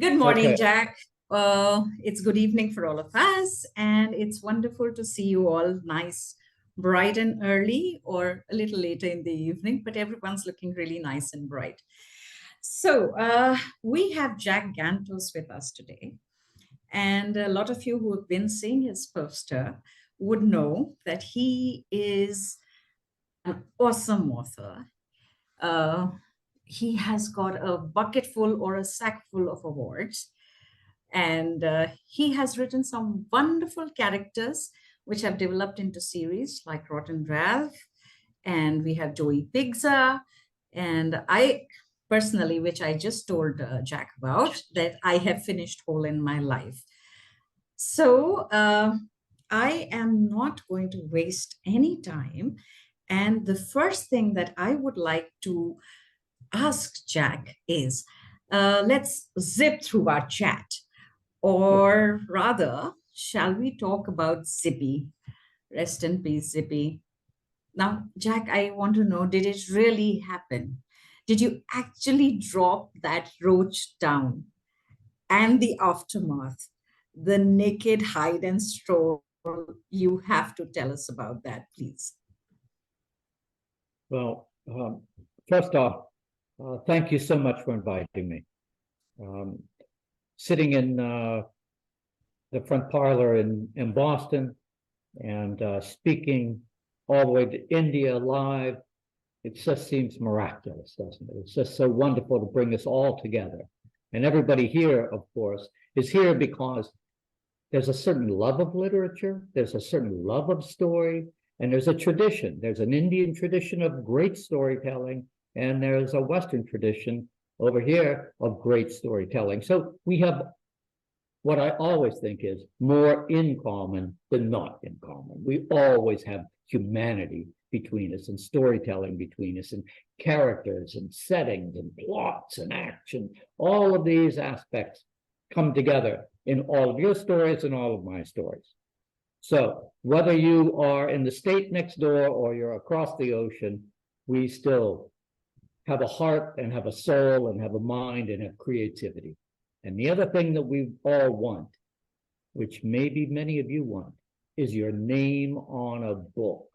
Good morning, Okay. Jack. It's good evening for all of us, and it's wonderful to see you all nice, bright and early, or a little later in the evening, but everyone's looking really nice and bright. So, we have Jack Gantos with us today, and a lot of you who have been seeing his poster would know that he is an awesome author. Uh, he has got a bucket full or a sack full of awards, and he has written some wonderful characters which have developed into series like Rotten Ralph, and we have Joey Pigza. And I personally, which I just told Jack about, that I have finished All in My Life. So, I am not going to waste any time. And the first thing that I would like to ask Jack is, let's zip through our chat. Okay. Or rather, shall we talk about Zippy? Rest in peace, Zippy. Now, Jack, I want to know, did it really happen? Did you actually drop that roach down? And the aftermath, the naked hide and stroll, you have to tell us about that, please. Well, first off, thank you so much for inviting me. Um, Sitting in the front parlor in Boston and speaking all the way to India live, it just seems miraculous, doesn't it? It's just so wonderful to bring us all together. And everybody here, of course, is here because there's a certain love of literature, there's a certain love of story, and there's a tradition. There's an Indian tradition of great storytelling, and there's a Western tradition over here of great storytelling. So we have what I always think is more in common than not in common. We always have humanity between us and storytelling between us and characters and settings and plots and action. All of these aspects come together in all of your stories and all of my stories. So whether you are in the state next door or you're across the ocean, we still have a heart and have a soul and have a mind and have creativity. And the other thing that we all want, which maybe many of you want, is your name on a book.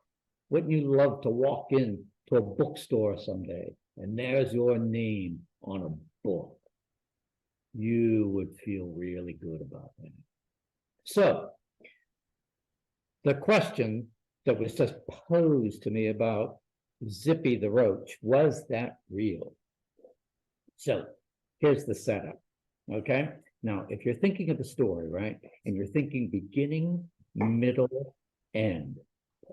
Wouldn't you love to walk in to a bookstore someday and there's your name on a book? You would feel really good about that. So the question that was just posed to me about Zippy the Roach, was that real? So here's the setup, okay? Now, if you're thinking of the story, right, and you're thinking beginning, middle, end,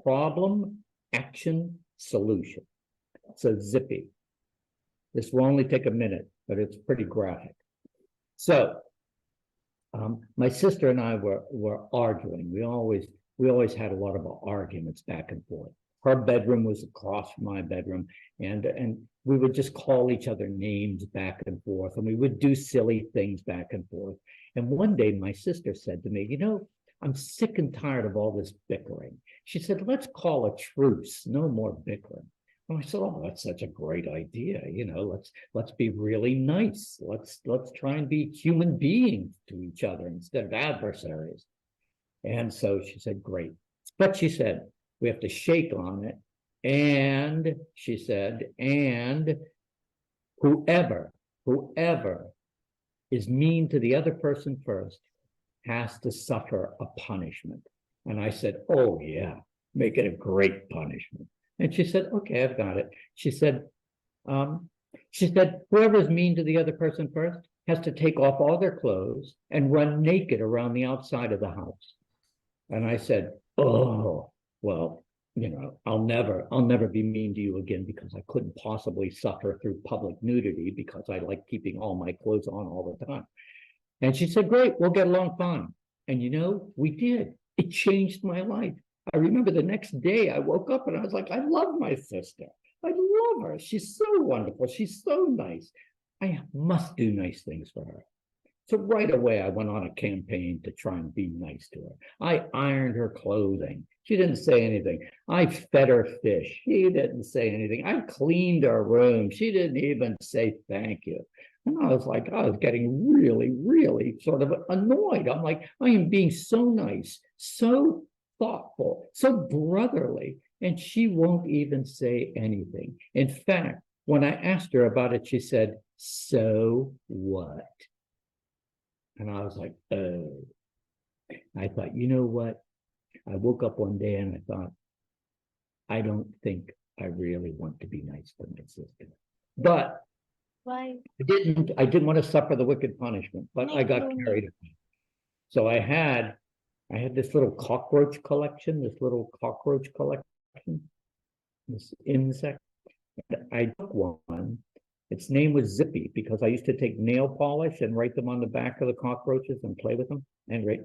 problem, action, solution. So Zippy. This will only take a minute, but it's pretty graphic. So my sister and I were arguing. We always had a lot of arguments back and forth. Her bedroom was across from my bedroom, and we would just call each other names back and forth, and we would do silly things back and forth. And one day my sister said to me, you know, I'm sick and tired of all this bickering. She said, let's call a truce, no more bickering. And I said, oh, that's such a great idea. You know, let's be really nice. Let's try and be human beings to each other instead of adversaries. And so she said, great. But she said, we have to shake on it. And she said, and whoever is mean to the other person first has to suffer a punishment. And I said, oh yeah, make it a great punishment. And she said, okay, I've got it. She said, whoever is mean to the other person first has to take off all their clothes and run naked around the outside of the house. And I said, oh, well, you know, I'll never be mean to you again because I couldn't possibly suffer through public nudity because I like keeping all my clothes on all the time. And she said, great, we'll get along fine. And you know, we did. It changed my life. I remember the next day I woke up and I was like, I love my sister. I love her. She's so wonderful. She's so nice. I must do nice things for her. So right away, I went on a campaign to try and be nice to her. I ironed her clothing. She didn't say anything. I fed her fish. She didn't say anything. I cleaned her room. She didn't even say thank you. And I was getting really, really sort of annoyed. I'm like, I am being so nice, so thoughtful, so brotherly, and she won't even say anything. In fact, when I asked her about it, she said, "So what?" And I was like, oh. I thought, you know what? I woke up one day and I thought, I don't think I really want to be nice to my sister. But Why? I didn't want to suffer the wicked punishment, but I got carried away. So I had this little cockroach collection, this insect. I took one. Its name was Zippy because I used to take nail polish and write them on the back of the cockroaches and play with them. And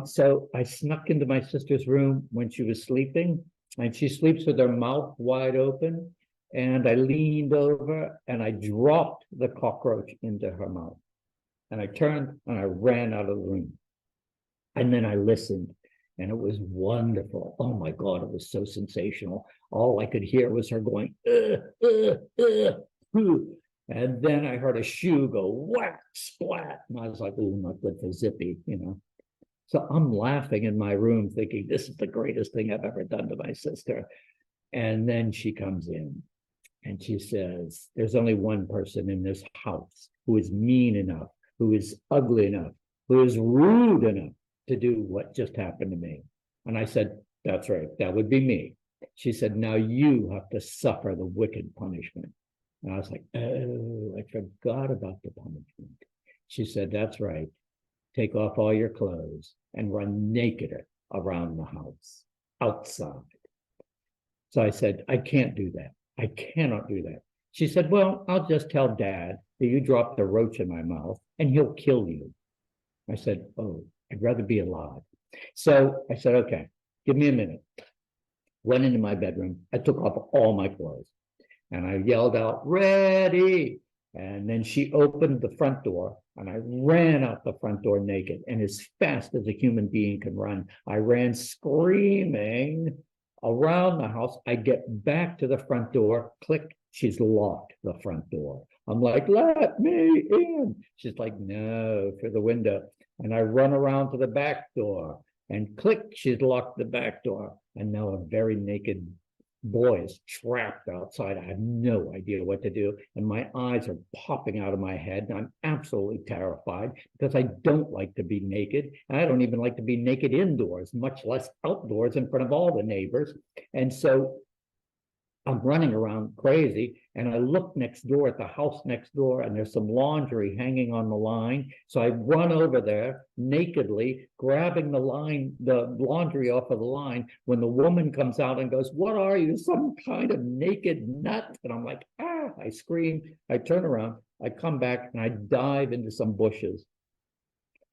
so I snuck into my sister's room when she was sleeping, and she sleeps with her mouth wide open. And I leaned over and I dropped the cockroach into her mouth. And I turned and I ran out of the room. And then I listened, and it was wonderful. Oh my God, it was so sensational. All I could hear was her going, and then I heard a shoe go whack, splat. And I was like, oh, not good for Zippy, you know. So I'm laughing in my room thinking, this is the greatest thing I've ever done to my sister. And then she comes in and she says, there's only one person in this house who is mean enough, who is ugly enough, who is rude enough to do what just happened to me. And I said, that's right, that would be me. She said, now you have to suffer the wicked punishment. And I was like, oh, I forgot about the punishment. She said, that's right. Take off all your clothes and run naked around the house, outside. So I said, I can't do that. I cannot do that. She said, well, I'll just tell Dad that you dropped a roach in my mouth and he'll kill you. I said, oh, I'd rather be alive. So I said, okay, give me a minute. Went into my bedroom. I took off all my clothes and I yelled out, ready. And then she opened the front door and I ran out the front door naked. And as fast as a human being can run, I ran screaming around the house. I get back to the front door, click, she's locked the front door. I'm like, let me in. She's like, no, through the window. And I run around to the back door and click, she's locked the back door. And now a very naked boy is trapped outside. I have no idea what to do. And my eyes are popping out of my head. And I'm absolutely terrified because I don't like to be naked. And I don't even like to be naked indoors, much less outdoors in front of all the neighbors. And so I'm running around crazy, and I look next door at the house next door, and there's some laundry hanging on the line. So I run over there nakedly, grabbing the laundry off of the line, when the woman comes out and goes, what are you, some kind of naked nut? And I'm like, ah, I scream, I turn around, I come back, and I dive into some bushes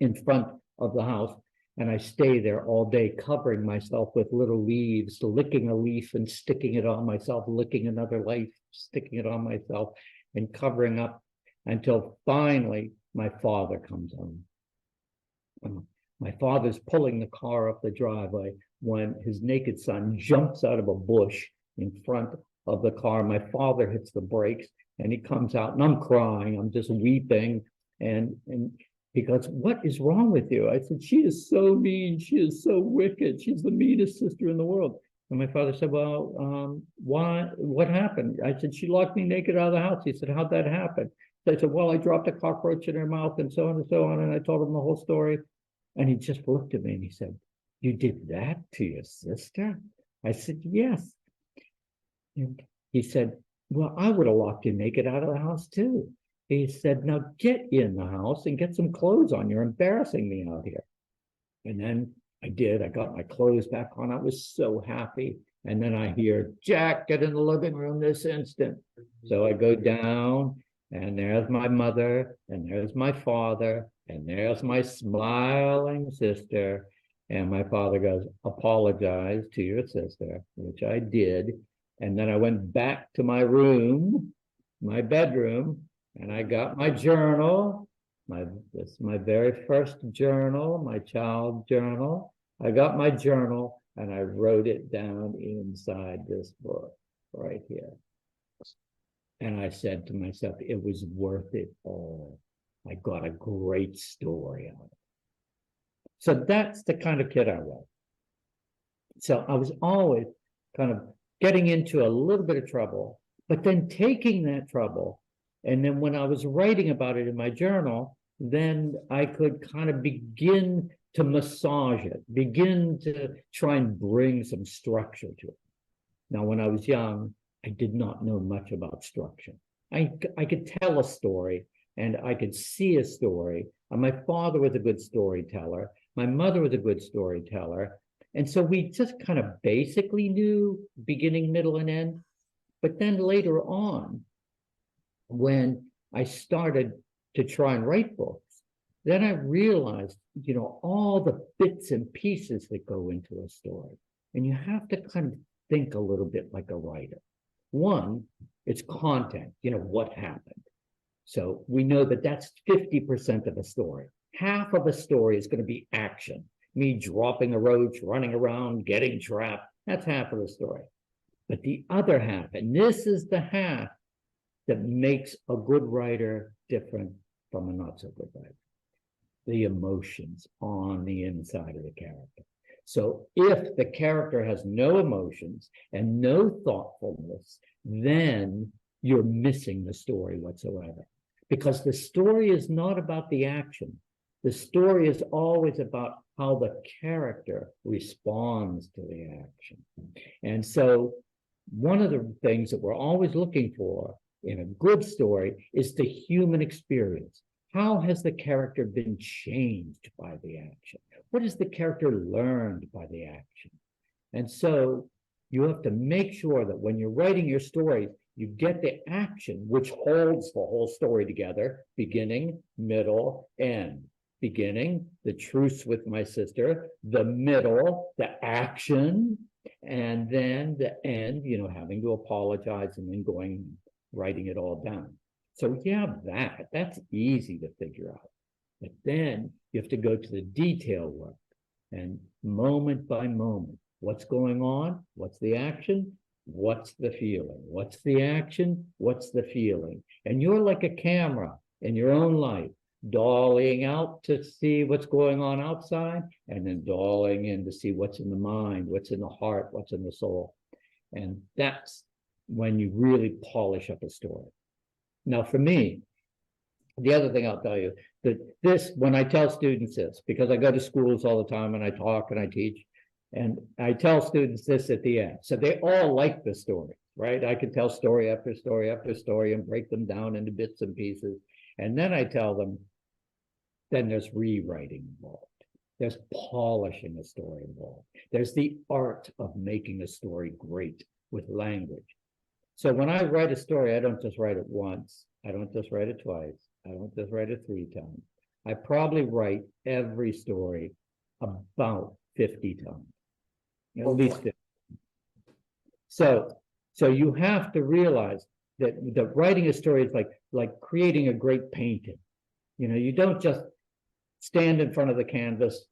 in front of the house. And I stay there all day, covering myself with little leaves, licking a leaf and sticking it on myself, licking another leaf, sticking it on myself, and covering up until finally my father comes home. My father's pulling the car up the driveway when his naked son jumps out of a bush in front of the car. My father hits the brakes and he comes out, and I'm crying, I'm just weeping. And he goes, what is wrong with you? I said, she is so mean. She is so wicked. She's the meanest sister in the world. And my father said, well, why? What happened? I said, she locked me naked out of the house. He said, how'd that happen? So I said, well, I dropped a cockroach in her mouth and so on and so on. And I told him the whole story. And he just looked at me and he said, you did that to your sister? I said, yes. And he said, well, I would have locked you naked out of the house too. He said, now get in the house and get some clothes on. You're embarrassing me out here. And then I did. I got my clothes back on. I was so happy. And then I hear, Jack, get in the living room this instant. So I go down, and there's my mother, and there's my father, and there's my smiling sister. And my father goes, apologize to your sister, which I did. And then I went back to my room, my bedroom, and I got my journal, this is my very first journal, my child journal. I got my journal and I wrote it down inside this book right here. And I said to myself, it was worth it all. I got a great story out of it. So that's the kind of kid I was. So I was always kind of getting into a little bit of trouble, but then taking that trouble. And then when I was writing about it in my journal, then I could kind of begin to massage it, begin to try and bring some structure to it. Now, when I was young, I did not know much about structure. I could tell a story and I could see a story. And my father was a good storyteller. My mother was a good storyteller. And so we just kind of basically knew beginning, middle, and end. But then later on, when I started to try and write books, then I realized, you know, all the bits and pieces that go into a story. And you have to kind of think a little bit like a writer. One, it's content, you know, what happened. So we know that that's 50% of a story. Half of a story is going to be action. Me dropping a roach, running around, getting trapped. That's half of the story. But the other half, and this is the half that makes a good writer different from a not so good writer, the emotions on the inside of the character. So if the character has no emotions and no thoughtfulness, then you're missing the story whatsoever. Because the story is not about the action. The story is always about how the character responds to the action. And so one of the things that we're always looking for in a good story is the human experience. How has the character been changed by the action? What has the character learned by the action? And so you have to make sure that when you're writing your story, you get the action, which holds the whole story together, beginning, middle, end. Beginning, the truce with my sister, the middle, the action, and then the end, you know, having to apologize and then writing it all down. So yeah, that's easy to figure out. But then you have to go to the detail work and moment by moment, what's going on? What's the action? What's the feeling? What's the action? What's the feeling? And you're like a camera in your own life, dollying out to see what's going on outside, and then dollying in to see what's in the mind, what's in the heart, what's in the soul. And that's when you really polish up a story. Now, for me, the other thing I'll tell you, that this, when I tell students this, because I go to schools all the time and I talk and I teach, and I tell students this at the end. So they all like the story, right? I can tell story after story after story and break them down into bits and pieces. And then I tell them, then there's rewriting involved. There's polishing a story involved. There's the art of making a story great with language. So when I write a story, I don't just write it once. I don't just write it twice. I don't just write it 3 times. I probably write every story about 50 times, at least 50. So you have to realize that writing a story is like creating a great painting. You know, you don't just stand in front of the canvas,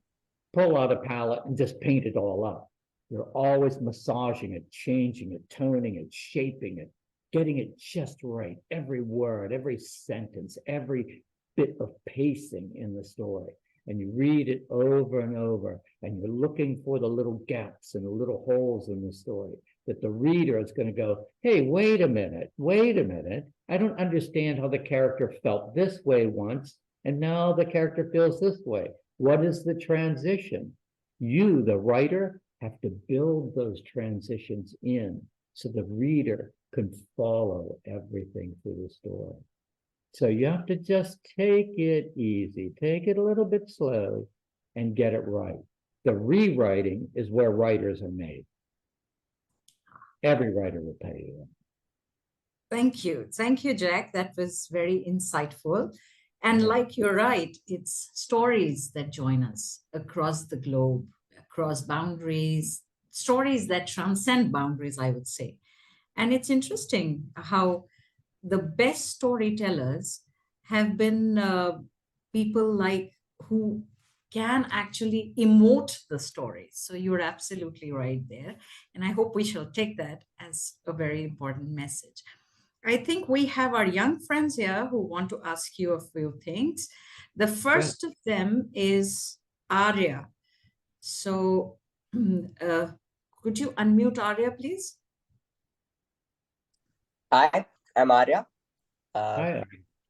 pull out a palette, and just paint it all up. You're always massaging it, changing it, toning it, shaping it, getting it just right. Every word, every sentence, every bit of pacing in the story. And you read it over and over, and you're looking for the little gaps and the little holes in the story that the reader is going to go, hey, wait a minute. I don't understand how the character felt this way once, and now the character feels this way. What is the transition? You, the writer, have to build those transitions in so the reader can follow everything through the story. So you have to just take it easy, take it a little bit slow, and get it right. The rewriting is where writers are made. Every writer will tell you that. Thank you. Thank you, Jack. That was very insightful. And like you're right, it's stories that join us across the globe, across boundaries, stories that transcend boundaries, I would say. And it's interesting how the best storytellers have been people like who can actually emote the story. So you're absolutely right there. And I hope we shall take that as a very important message. I think we have our young friends here who want to ask you a few things. The Yeah. first of them is Arya. So, uh, could you unmute Arya, please? Hi, I'm Arya. Uh,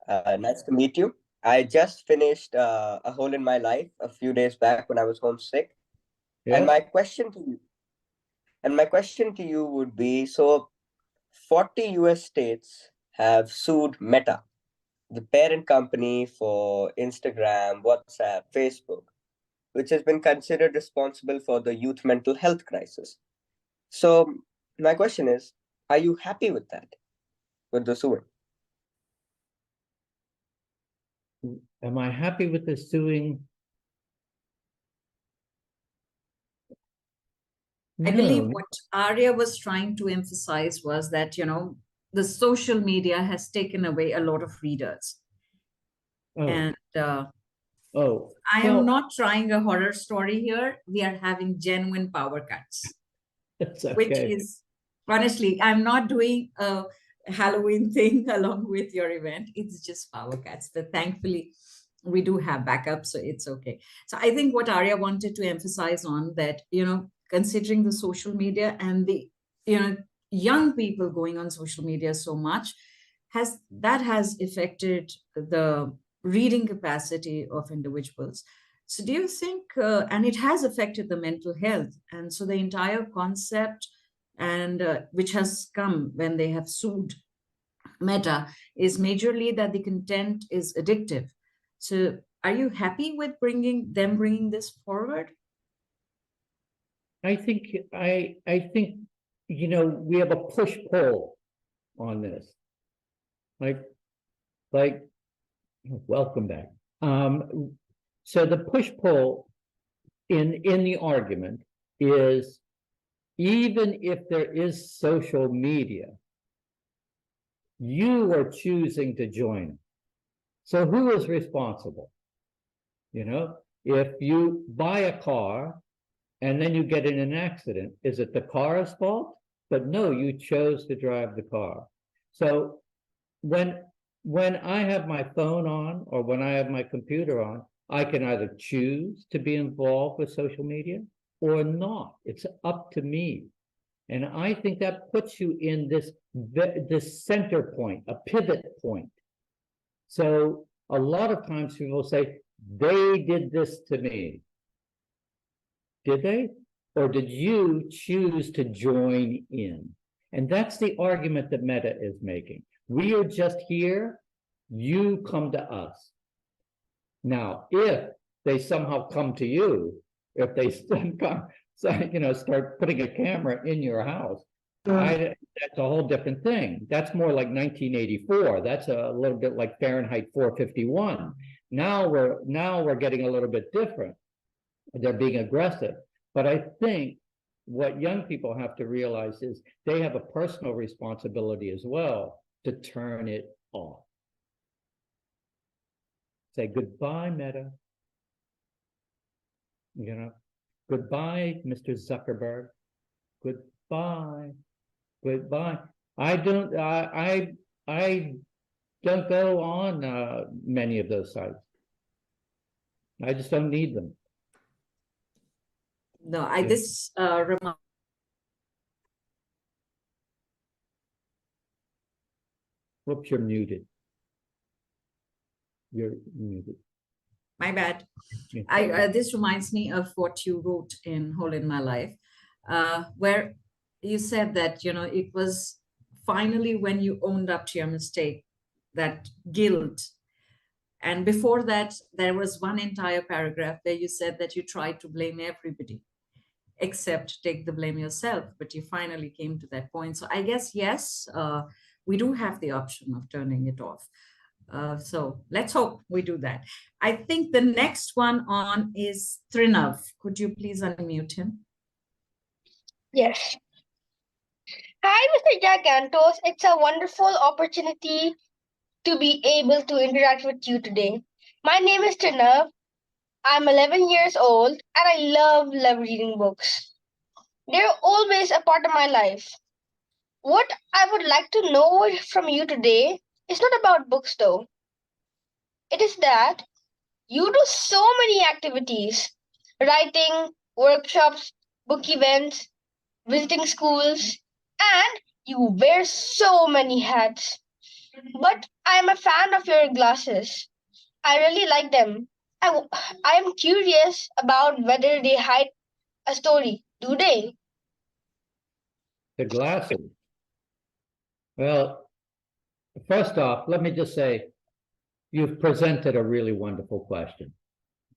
Hi. Nice to meet you. I just finished A Hole in My Life a few days back when I was homesick. And Yeah. my question to you would be, so 40 US states have sued Meta, the parent company for Instagram, WhatsApp, Facebook, which has been considered responsible for the youth mental health crisis. So my question is, are you happy with that, with the suing? Am I happy with the suing? I believe No. what Arya was trying to emphasize was that, the social media has taken away a lot of readers. Oh, And oh. I am Well, not trying a horror story here. We are having genuine power cuts, it's which okay. is honestly, I'm not doing a Halloween thing along with your event. It's just power cuts. But thankfully, we do have backup, so it's okay. So I think what Arya wanted to emphasize on that, considering the social media and the, young people going on social media so much, has affected the reading capacity of individuals. So do you think, and it has affected the mental health, and so the entire concept, and which has come when they have sued Meta, is majorly that the content is addictive. So are you happy with bringing this forward? I think I think we have a push-pull on this. Like like welcome back. So the push-pull in the argument is, even if there is social media, you are choosing to join. So who is responsible? If you buy a car and then you get in an accident, is it the car's fault? But no, you chose to drive the car. So when when I have my phone on or when I have my computer on, I can either choose to be involved with social media or not. It's up to me. And I think that puts you in this center point, a pivot point. So a lot of times people say, they did this to me. Did they? Or did you choose to join in? And that's the argument that Meta is making. We are just here, you come to us. Now, if they somehow come to you, if they start putting a camera in your house, that's a whole different thing. That's more like 1984. That's a little bit like Fahrenheit 451. Now we're getting a little bit different. They're being aggressive. But I think what young people have to realize is they have a personal responsibility as well to turn it off. Say goodbye, Meta. Goodbye, Mr. Zuckerberg. Goodbye. Goodbye. I don't go on many of those sites. I just don't need them. No, Whoops, you're muted. You're muted. my bad. This reminds me of what you wrote in Hole in My Life, where you said that, it was finally when you owned up to your mistake, that guilt. And before that, there was one entire paragraph where you said that you tried to blame everybody except take the blame yourself, but you finally came to that point. So I guess, yes, we do have the option of turning it off. So let's hope we do that. I think the next one on is Trinav. Could you please unmute him? Yes. Hi, Mr. Jack Gantos. It's a wonderful opportunity to be able to interact with you today. My name is Trinav. I'm 11 years old and I love reading books. They're always a part of my life. What I would like to know from you today is not about books though. It is that you do so many activities: writing, workshops, book events, visiting schools, and you wear so many hats. But I am a fan of your glasses. I really like them. I am curious about whether they hide a story. Do they? The glasses. Well, first off, let me just say, you've presented a really wonderful question.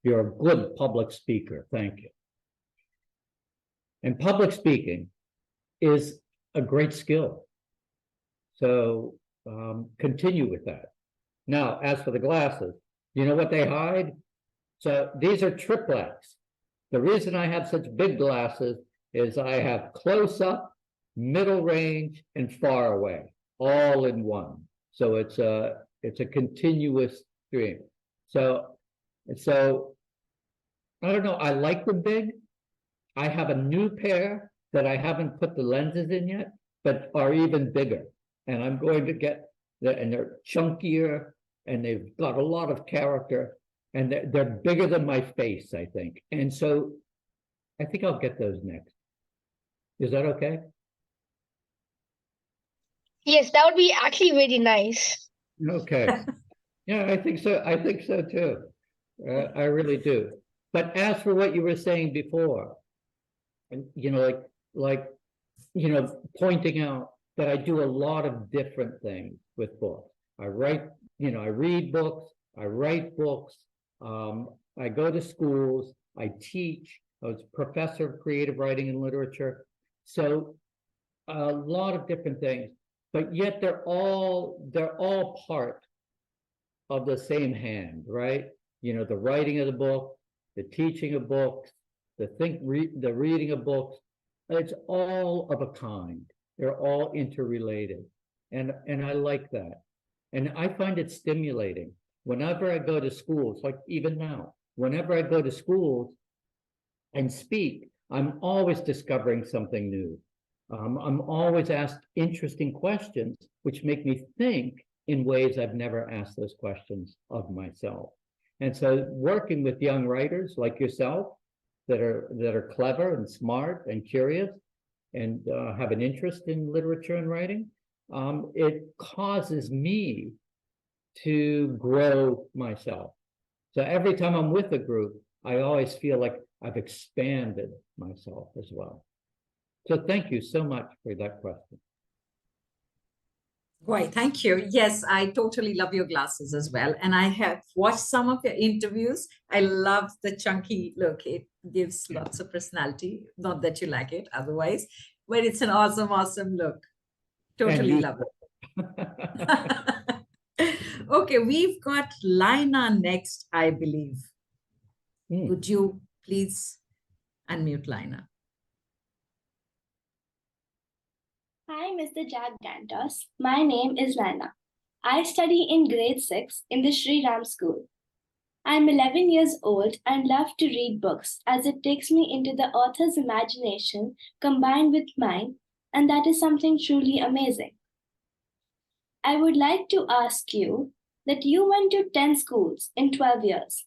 You're a good public speaker. Thank you. And public speaking is a great skill. So continue with that. Now, as for the glasses, you know what they hide? So these are triplets. The reason I have such big glasses is I have close up, middle range, and far away, all in one. So it's a continuous stream. So I don't know. I like them big. I have a new pair that I haven't put the lenses in yet, but are even bigger. And I'm going to get and they're chunkier and they've got a lot of character and they're bigger than my face, I think. And so I think I'll get those next. Is that okay? Yes, that would be actually really nice. Okay. Yeah, I think so. I think so too. I really do. But as for what you were saying before, and pointing out that I do a lot of different things with books. I write, I read books, I write books, I go to schools, I teach. I was professor of creative writing and literature. So a lot of different things, but yet they're all part of the same hand, right? The writing of the book, the teaching of books, the reading of books, it's all of a kind. They're all interrelated. And I like that. And I find it stimulating. Whenever I go to schools, like even now, whenever I go to schools and speak, I'm always discovering something new. I'm always asked interesting questions, which make me think in ways I've never asked those questions of myself. And so working with young writers like yourself that are clever and smart and curious and have an interest in literature and writing, it causes me to grow myself. So every time I'm with a group, I always feel like I've expanded myself as well. So thank you so much for that question. Why, thank you. Yes, I totally love your glasses as well. And I have watched some of your interviews. I love the chunky look. It gives lots of personality. Not that you like it otherwise, but it's an awesome, awesome look. Totally love it. Okay, we've got Lina next, I believe. Would you please unmute Lina? Hi, Mr. Jack Gantos. My name is Naina. I study in grade 6 in the Sri Ram School. I'm 11 years old and love to read books as it takes me into the author's imagination combined with mine, and that is something truly amazing. I would like to ask you that you went to 10 schools in 12 years.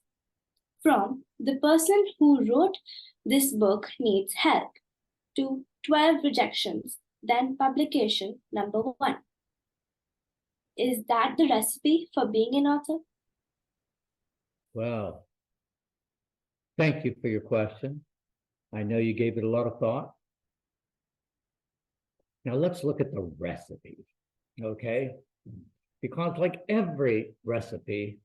From the person who wrote this book needs help to 12 rejections, then publication number 1. Is that the recipe for being an author? Well, thank you for your question. I know you gave it a lot of thought. Now let's look at the recipe, okay? Because like every recipe,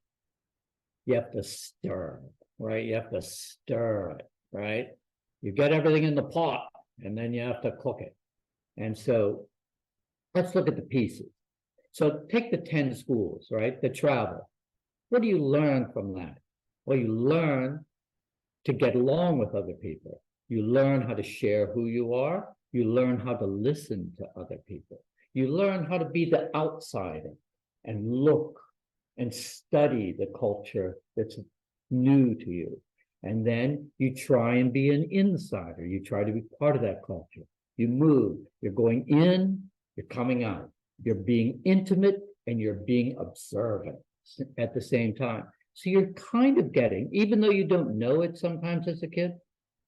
you have to stir it, right? You have to stir it, right? You get everything in the pot and then you have to cook it. And so let's look at the pieces. So take the 10 schools, right? The travel. What do you learn from that? Well, you learn to get along with other people. You learn how to share who you are. You learn how to listen to other people. You learn how to be the outsider and look and study the culture that's new to you. And then you try and be an insider. You try to be part of that culture. You move, you're going in You're coming out. You're being intimate and you're being observant at the same time. So you're kind of getting, even though you don't know it sometimes as a kid,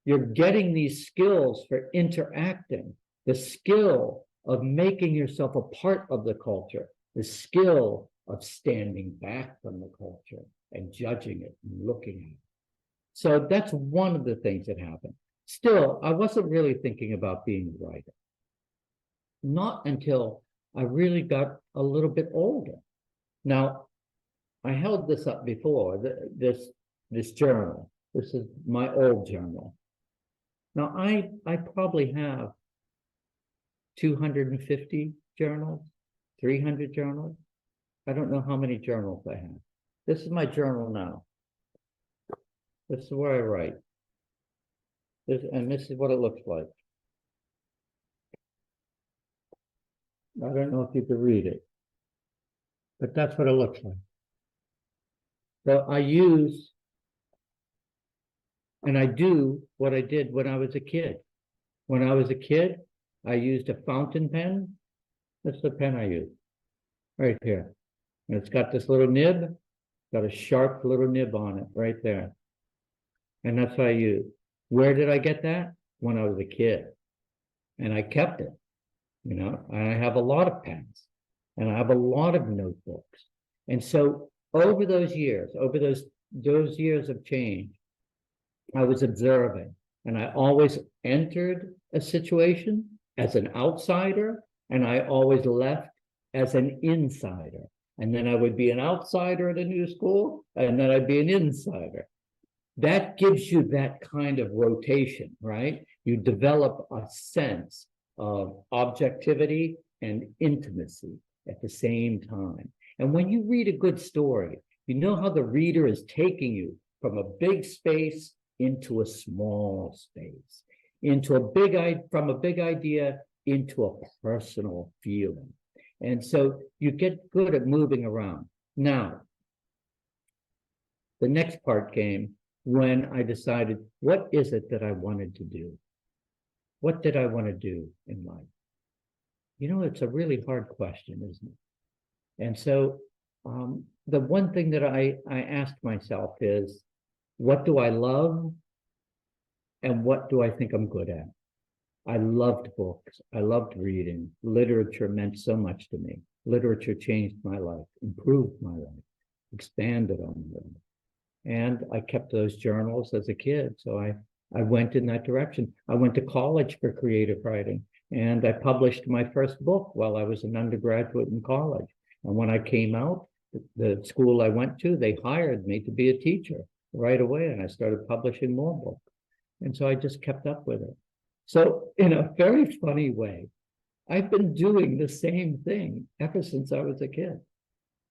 you're getting these skills for interacting, the skill of making yourself a part of the culture, the skill of standing back from the culture and judging it and looking at it. So that's one of the things that happened. Still, I wasn't really thinking about being a writer. Not until I really got a little bit older. Now, I held this up before, this journal. This is my old journal. Now, I probably have 250 journals, 300 journals. I don't know how many journals I have. This is my journal now. This is where I write. And this is what it looks like. I don't know if you could read it, but that's what it looks like. So I use and I do what I did when I was a kid. When I was a kid, I used a fountain pen. That's the pen I use, right here. And it's got this little nib, got a sharp little nib on it right there. And that's what I use. Where did I get that? When I was a kid. And I kept it, you know, and I have a lot of pens and I have a lot of notebooks. And so over those years of change, I was observing, and I always entered a situation as an outsider, and I always left as an insider. And then I would be an outsider at a new school, and then I'd be an insider. That gives you that kind of rotation, right? You develop a sense of objectivity and intimacy at the same time. And when you read a good story, you know how the reader is taking you from a big space into a small space, from a big idea into a personal feeling. And so you get good at moving around. Now, the next part came when I decided, what is it that I wanted to do? What did I want to do in life? You know, it's a really hard question, isn't it? And so the one thing that I asked myself is, what do I love? And what do I think I'm good at? I loved books. I loved reading. Literature meant so much to me. Literature changed my life, improved my life, expanded on my life. And I kept those journals as a kid. So I went in that direction. I went to college for creative writing, and I published my first book while I was an undergraduate in college. And when I came out, the school I went to, they hired me to be a teacher right away, and I started publishing more books. And so I just kept up with it. So in a very funny way, I've been doing the same thing ever since I was a kid.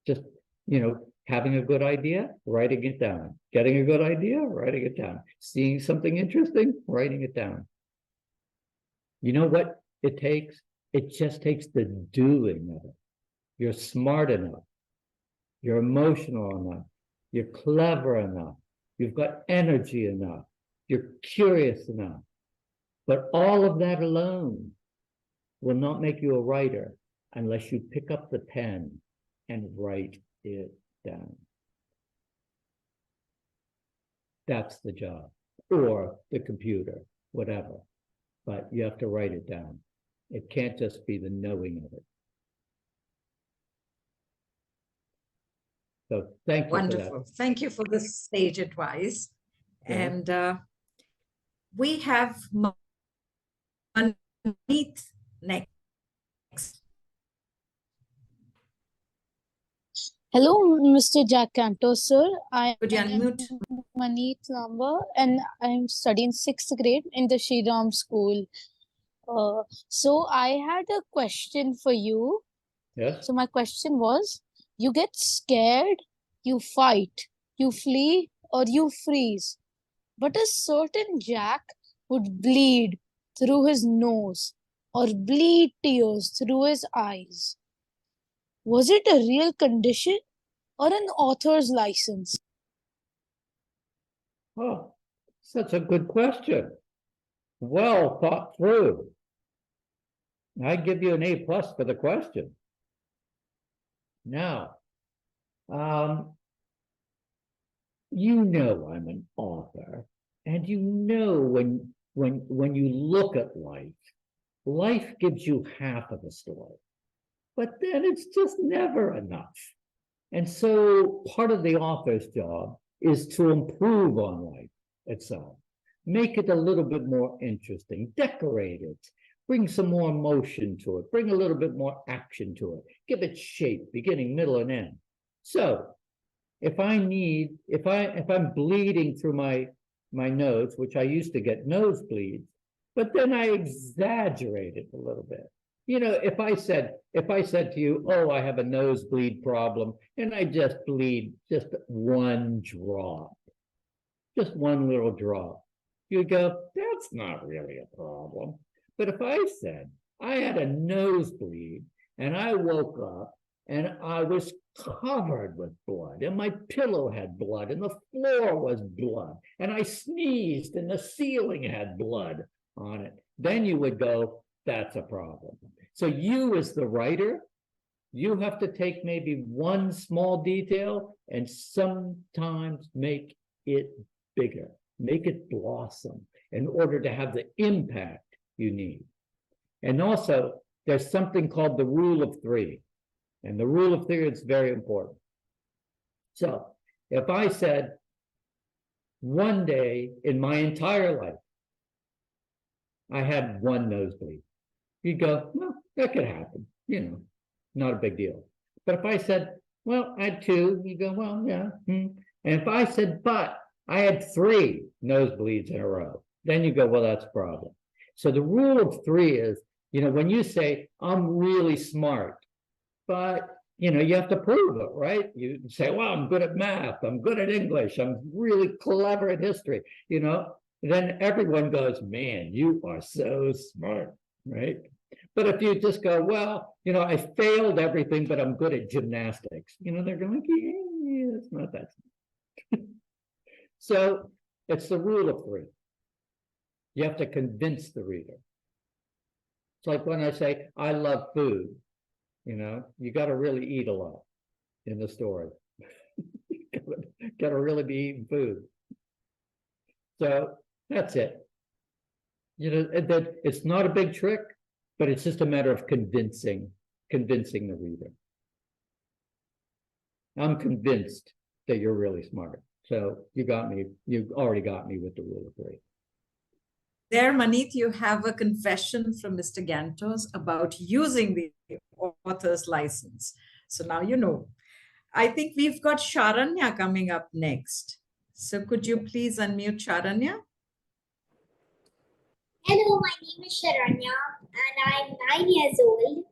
Just, you know, having a good idea, writing it down. Getting a good idea, writing it down. Seeing something interesting, writing it down. You know what it takes? It just takes the doing of it. You're smart enough. You're emotional enough. You're clever enough. You've got energy enough. You're curious enough. But all of that alone will not make you a writer unless you pick up the pen and write it down. That's the job. Or the computer, whatever. But you have to write it down. It can't just be the knowing of it. So thank you. Wonderful. Thank you for the sage advice. Yeah. And we have Manit next. Hello, Mr. Jack Gantos, sir. I Could you am unmute? Maneet Lamba, and I'm studying 6th grade in the Shri Ram school. So I had a question for you. Yes. So my question was, you get scared, you fight, you flee, or you freeze. But a certain Jack would bleed through his nose or bleed tears through his eyes. Was it a real condition or an author's license? Oh, such a good question. Well thought through. I give you an A+ for the question. Now, you know I'm an author, and you know when you look at life gives you half of the story, but then it's just never enough. And so part of the author's job is to improve on life itself, make it a little bit more interesting, decorate it, bring some more emotion to it, bring a little bit more action to it, give it shape, beginning, middle, and end. So if I'm bleeding through my nose, which I used to get nosebleeds, but then I exaggerate it a little bit. You know, if I said to you, oh, I have a nosebleed problem, and I just bleed just one drop, just one little drop, you'd go, that's not really a problem. But if I said I had a nosebleed and I woke up and I was covered with blood, and my pillow had blood, and the floor was blood, and I sneezed and the ceiling had blood on it, then you would go, that's a problem. So you, as the writer, you have to take maybe one small detail and sometimes make it bigger, make it blossom in order to have the impact you need. And also, there's something called the rule of three. And the rule of three is very important. So if I said, one day in my entire life, I had one nosebleed, you'd go, well, that could happen, you know, not a big deal. But if I said, well, I had two, you go, well, yeah. And if I said, but I had 3 nosebleeds in a row, then you go, well, that's a problem. So the rule of 3 is, you know, when you say, I'm really smart, but, you know, you have to prove it, right? You say, well, I'm good at math, I'm good at English, I'm really clever at history, you know, then everyone goes, man, you are so smart, right? But if you just go, well, you know, I failed everything, but I'm good at gymnastics, you know, they're going, yeah, it's not that smart. So it's the rule of 3. You have to convince the reader. It's like when I say, I love food, you know, you got to really eat a lot in the story. Got to really be eating food. So that's it. You know, that it's not a big trick, but it's just a matter of convincing the reader. I'm convinced that you're really smart. So you already got me with the rule of 3. There, Manit, you have a confession from Mr. Gantos about using the author's license. So now you know. I think we've got Sharanya coming up next. So could you please unmute Sharanya? Hello, my name is Sharanya and I'm 9 years old.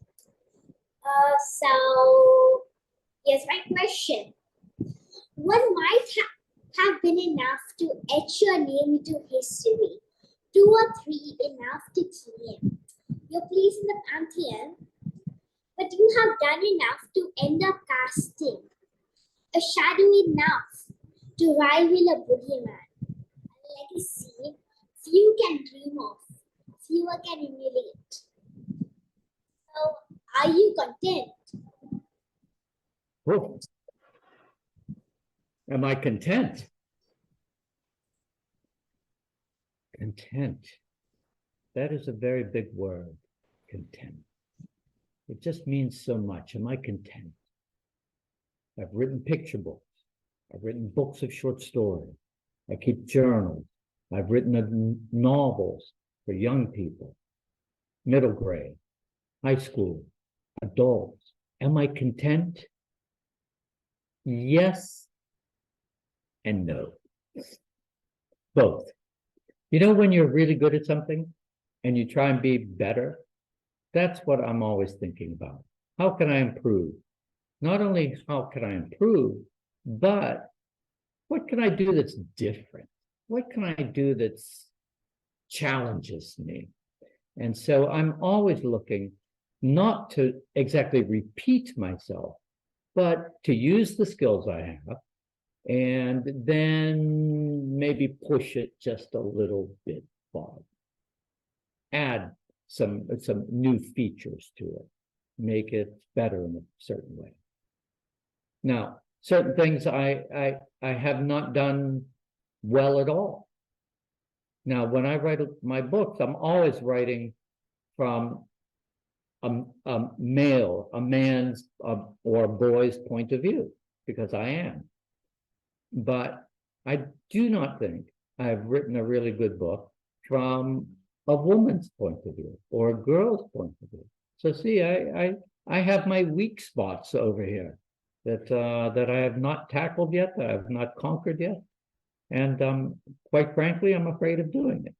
So here's my question. What might have been enough to etch your name into history? 2 or 3 enough to claim your place in the pantheon, but you have done enough to end up casting a shadow enough to rival a boogeyman. A legacy few can dream of, fewer can emulate. So, are you content? Oh. Am I content? Content. That is a very big word, content. It just means so much. Am I content? I've written picture books. I've written books of short stories. I keep journals. I've written novels for young people, middle grade, high school, adults. Am I content? Yes and no. Both. You know, when you're really good at something and you try and be better, that's what I'm always thinking about. How can I improve? Not only how can I improve, but what can I do that's different? What can I do that challenges me? And so I'm always looking not to exactly repeat myself, but to use the skills I have and then maybe push it just a little bit farther. Add some new features to it, make it better in a certain way. Now, certain things I have not done well at all. Now, when I write my books, I'm always writing from a man's or a boy's point of view, because I am. But I do not think I've written a really good book from a woman's point of view or a girl's point of view. So see, I have my weak spots over here that I have not tackled yet, that I have not conquered yet. And quite frankly, I'm afraid of doing it.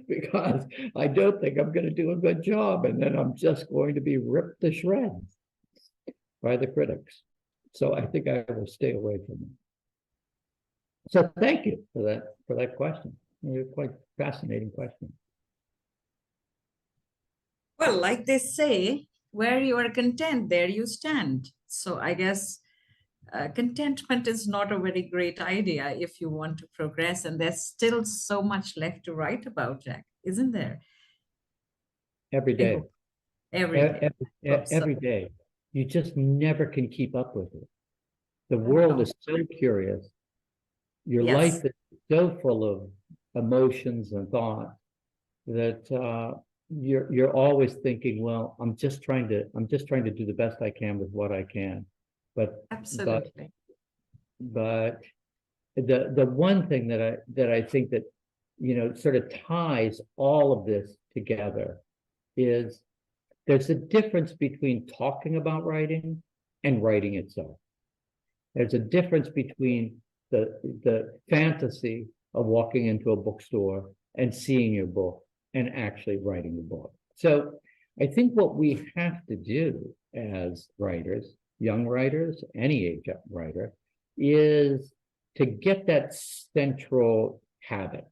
Because I don't think I'm going to do a good job, and then I'm just going to be ripped to shreds by the critics. So I think I will stay away from it. So thank you for that question. You're quite fascinating question. Well, like they say, where you are content, there you stand. So I guess contentment is not a very great idea if you want to progress, and there's still so much left to write about, Jack, isn't there? Every day. Every Day. You just never can keep up with it. The world is so curious. Your life is so full of emotions and thoughts that you're always thinking, well, I'm just trying to do the best I can with what I can. But absolutely. But the one thing that I think that, you know, sort of ties all of this together is there's a difference between talking about writing and writing itself. There's a difference between the fantasy of walking into a bookstore and seeing your book and actually writing the book. So I think what we have to do as writers, young writers, any age writer, is to get that central habit,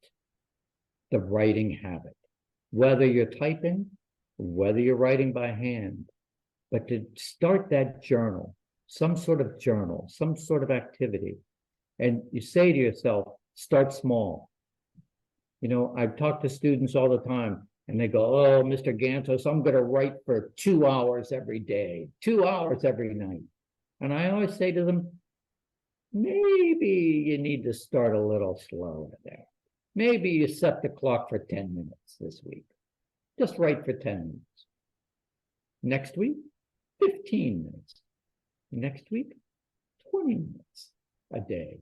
the writing habit, whether you're typing, whether you're writing by hand, but to start that journal, some sort of activity. And you say to yourself, start small. You know, I've talked to students all the time, and they go, oh, Mr. Gantos, I'm going to write for 2 hours every day, 2 hours every night. And I always say to them, maybe you need to start a little slower there. Maybe you set the clock for 10 minutes this week. Just write for 10 minutes. Next week, 15 minutes. Next week, 20 minutes a day,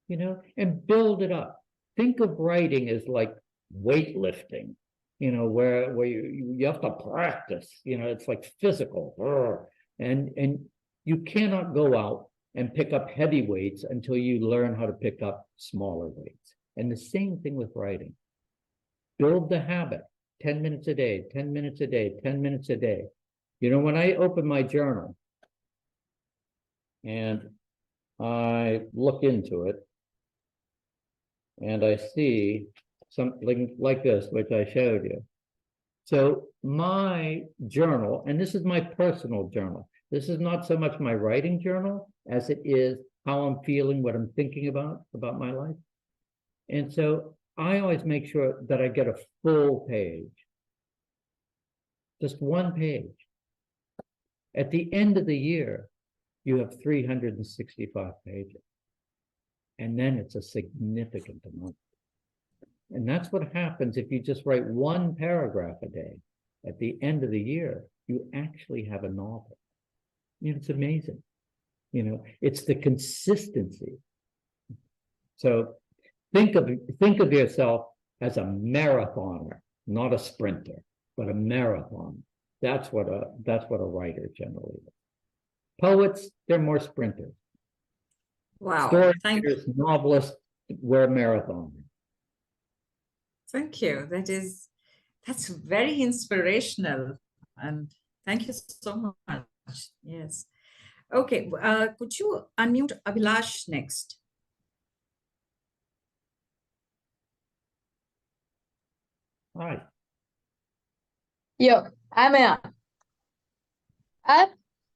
you know, and build it up. Think of writing as like weightlifting, you know, where you have to practice, you know, it's like physical. And you cannot go out and pick up heavy weights until you learn how to pick up smaller weights. And the same thing with writing. Build the habit, 10 minutes a day, 10 minutes a day, 10 minutes a day. You know, when I open my journal and I look into it and I see something like this, which I showed you. So my journal, and this is my personal journal, this is not so much my writing journal as it is how I'm feeling, what I'm thinking about my life. And so I always make sure that I get a full page, just one page. At the end of the year, you have 365 pages. And then it's a significant amount. And that's what happens if you just write one paragraph a day. At the end of the year, you actually have a novel. You know, it's amazing. You know, it's the consistency. So think of yourself as a marathoner, not a sprinter, but a marathoner. That's what a writer generally is. Poets, they're more sprinters. Wow. Storytellers, novelists, we're marathoners. Thank you. That's very inspirational. And thank you so much. Yes. Okay. Could you unmute Abhilash next? Hi. Yeah, I'm Ann.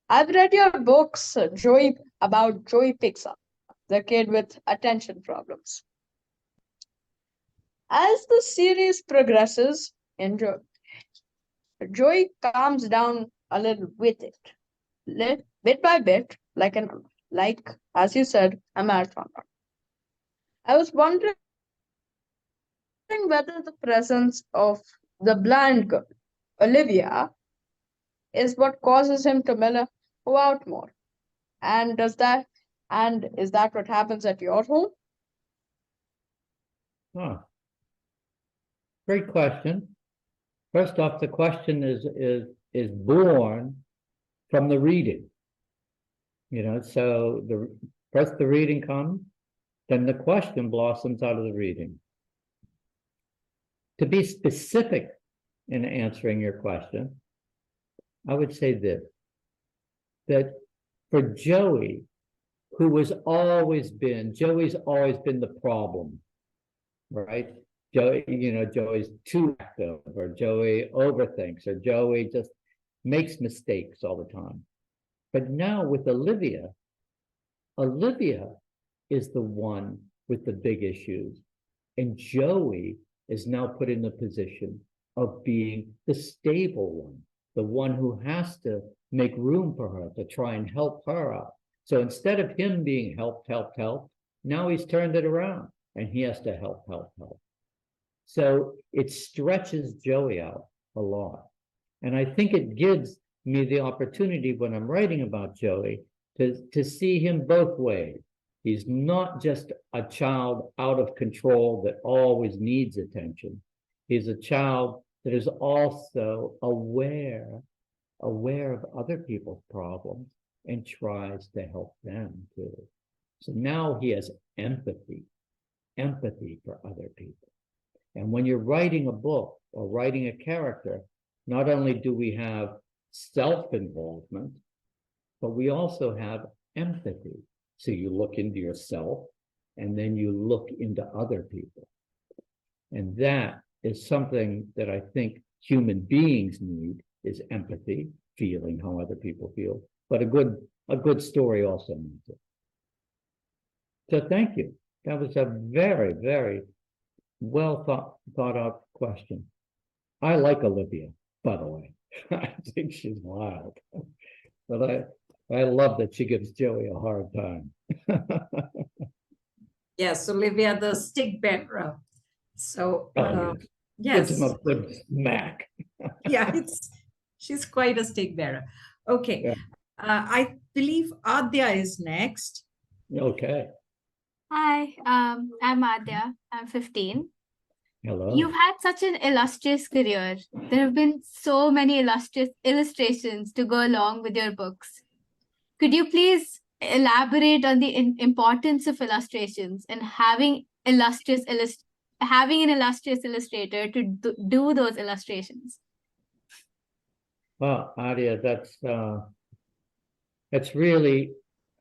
I've read your books, about Joey Pigza, the kid with attention problems. As the series progresses, Joey calms down a little with it, bit by bit, like as you said, a marathon. I was wondering whether the presence of the blind girl, Olivia, is what causes him to mellow out more. And is that what happens at your home? Huh. Great question. First off, the question is born from the reading. So first the reading comes, then the question blossoms out of the reading. To be specific in answering your question, I would say this, that for Joey, Joey's always been the problem, right? Joey's too active, or Joey overthinks, or Joey just makes mistakes all the time. But now with Olivia is the one with the big issues. And Joey is now put in the position of being the stable one, the one who has to make room for her, to try and help her out. So instead of him being helped, now he's turned it around and he has to help. So it stretches Joey out a lot. And I think it gives me the opportunity when I'm writing about Joey to see him both ways. He's not just a child out of control that always needs attention. He's a child that is also aware of other people's problems and tries to help them too. So now he has empathy for other people. And when you're writing a book or writing a character, not only do we have self-involvement, but we also have empathy. So you look into yourself and then you look into other people. And that is something that I think human beings need, is empathy, feeling how other people feel. But a good story also needs it. So thank you. That was a very, very well thought out question. I like Olivia, by the way. I think she's wild. But I love that she gives Joey a hard time. Yes, Olivia, the stick bearer. So Yes. yes, Gives him a good smack. yeah, she's quite a stick bearer. Okay, Yeah. I believe Adya is next. Okay. Hi, I'm Adya. I'm 15. Hello. You've had such an illustrious career. There have been so many illustrious illustrations to go along with your books. Could you please elaborate on the importance of illustrations and having an illustrious illustrator to do those illustrations? Well, Adia, that's really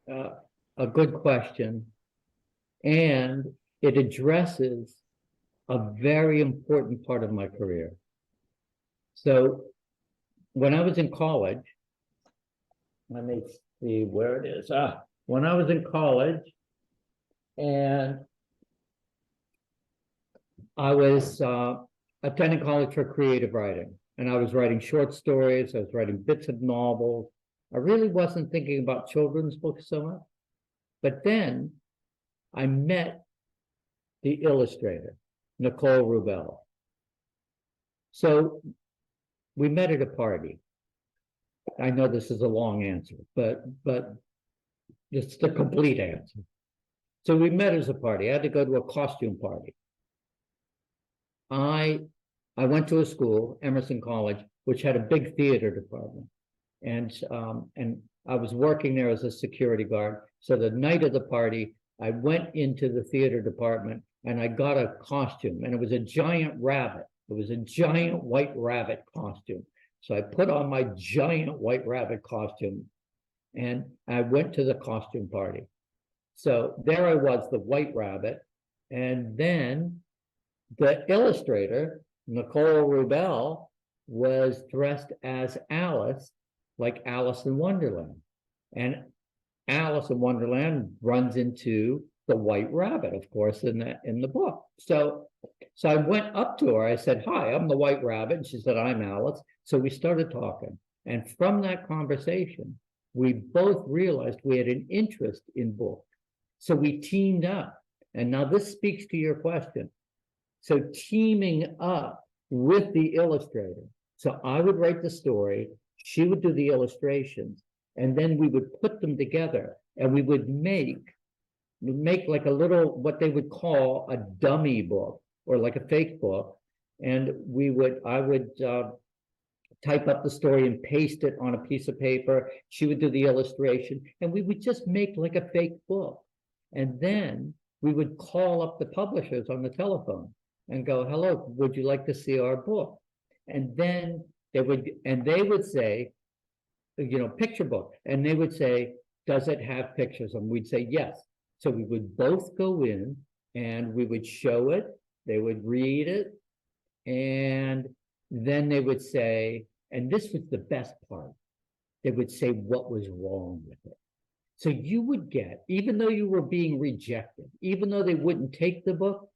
a good question, and it addresses a very important part of my career. So when I was in college, let me see where it is. When I was in college, and I was attending college for creative writing, and I was writing short stories, I was writing bits of novels. I really wasn't thinking about children's books so much. But then I met the illustrator, Nicole Rubel. So we met at a party. I know this is a long answer, but it's the complete answer. So we met as a party. I had to go to a costume party. I went to a school, Emerson College, which had a big theater department. And I was working there as a security guard. So the night of the party, I went into the theater department and I got a costume, and it was a giant rabbit. It was a giant white rabbit costume. So I put on my giant white rabbit costume and I went to the costume party. So there I was, the white rabbit. And then the illustrator, Nicole Rubel, was dressed as Alice, like Alice in Wonderland. And Alice in Wonderland runs into the white rabbit, of course, in the book. So So I went up to her. I said, "Hi, I'm the White Rabbit." And she said, "I'm Alice." So we started talking. And from that conversation, we both realized we had an interest in books. So we teamed up. And now this speaks to your question. So teaming up with the illustrator. So I would write the story, she would do the illustrations, and then we would put them together and we would make like a little, what they would call a dummy book or like a fake book. And I would type up the story and paste it on a piece of paper. She would do the illustration and we would just make like a fake book. And then we would call up the publishers on the telephone and go, "Hello, would you like to see our book?" And then they would say, picture book. And they would say, "Does it have pictures?" And we'd say, "Yes." So we would both go in and we would show it. They would read it. And then they would say, and this was the best part, they would say what was wrong with it. So you would get, even though you were being rejected, even though they wouldn't take the book,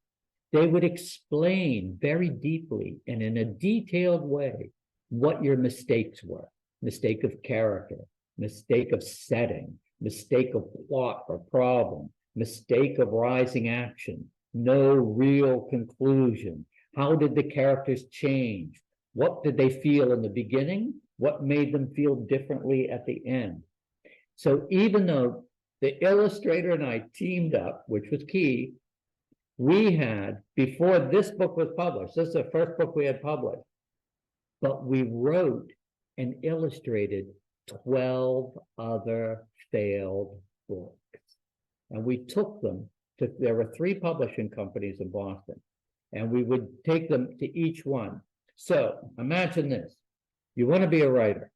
they would explain very deeply and in a detailed way what your mistakes were. Mistake of character, mistake of setting, mistake of plot or problem, mistake of rising action, no real conclusion. How did the characters change? What did they feel in the beginning? What made them feel differently at the end? So even though the illustrator and I teamed up, which was key, we had, before this book was published, this is the first book we had published, but we wrote and illustrated 12 other failed books. And we took them to, there were 3 publishing companies in Boston, and we would take them to each one. So imagine this, you want to be a writer.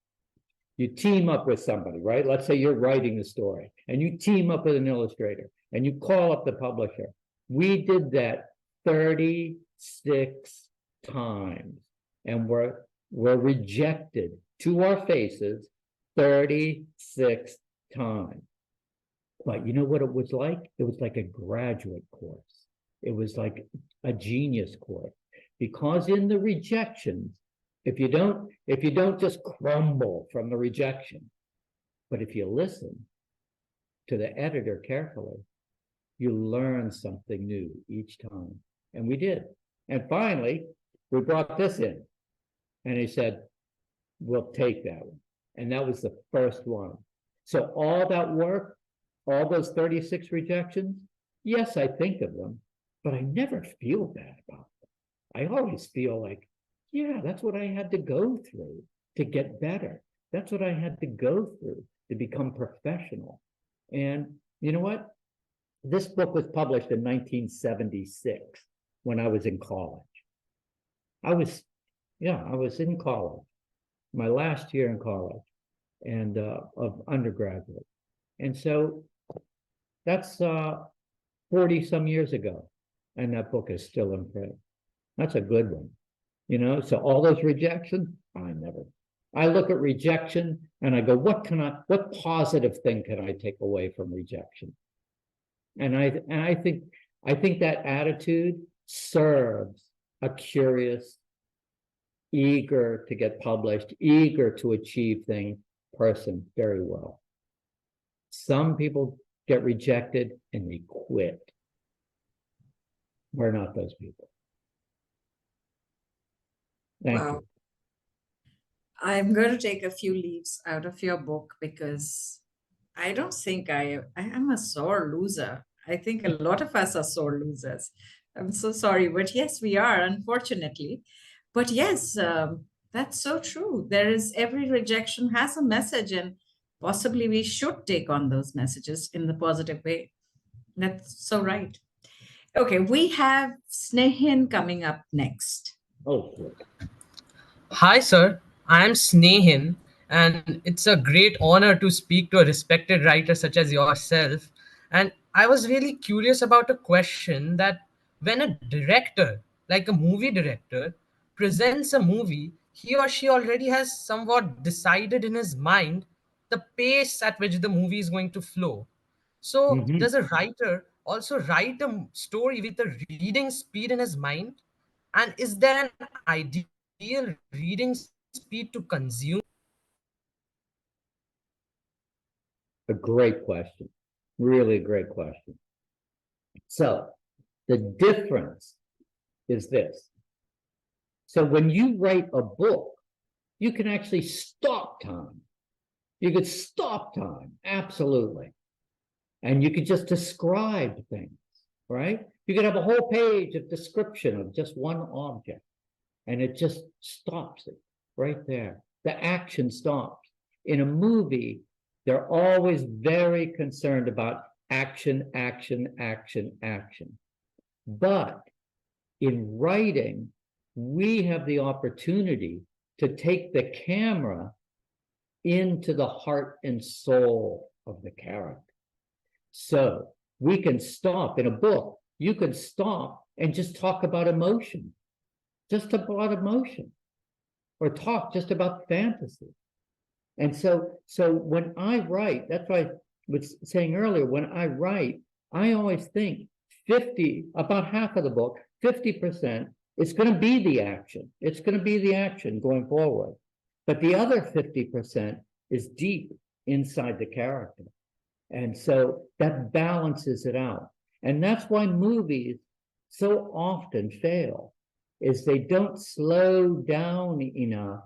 You team up with somebody, right? Let's say you're writing the story and you team up with an illustrator and you call up the publisher. We did that 36 times and were rejected to our faces 36 times. But you know what it was like? It was like a graduate course. It was like a genius course, because in the rejections, if you don't just crumble from the rejection, but if you listen to the editor carefully, you learn something new each time. And we did. And finally, we brought this in. And he said, "We'll take that one." And that was the first one. So all that work, all those 36 rejections, yes, I think of them, but I never feel bad about them. I always feel like, yeah, that's what I had to go through to get better. That's what I had to go through to become professional. And you know what? This book was published in 1976 when I was in college. I was in college, my last year in college and of undergraduate. And so that's 40 some years ago. And that book is still in print. That's a good one. So all those rejections, I look at rejection and I go, what positive thing can I take away from rejection? And I think that attitude serves a curious, eager to get published, eager to achieve things person very well. Some people get rejected and they quit. We're not those people. Thank you. I'm going to take a few leaves out of your book because I don't think I am a sore loser. I think a lot of us are sore losers. I'm so sorry, but yes, we are, unfortunately. But yes, that's so true. Every rejection has a message, and possibly we should take on those messages in the positive way. That's so right. Okay, we have Snehin coming up next. Oh, good. Hi, sir. I am Snehin, and it's a great honor to speak to a respected writer such as yourself. And I was really curious about a question that when a director, like a movie director, presents a movie, he or she already has somewhat decided in his mind the pace at which the movie is going to flow. So, does a writer also write a story with a reading speed in his mind? And is there an ideal reading speed to consume? A great question. Really a great question. So the difference is this. So when you write a book, you can actually stop time. You could stop time, absolutely. And you could just describe things, right? You could have a whole page of description of just one object, and it just stops it right there. The action stops. In a movie, they're always very concerned about action, action, action, action. But in writing, we have the opportunity to take the camera into the heart and soul of the character. So we can stop in a book. You can stop and just talk about emotion, or talk just about fantasy. And so when I write, that's why I was saying earlier, when I write, I always think about half of the book, 50%, it's going to be the action. It's going to be the action going forward. But the other 50% is deep inside the character. And so that balances it out. And that's why movies so often fail, is they don't slow down enough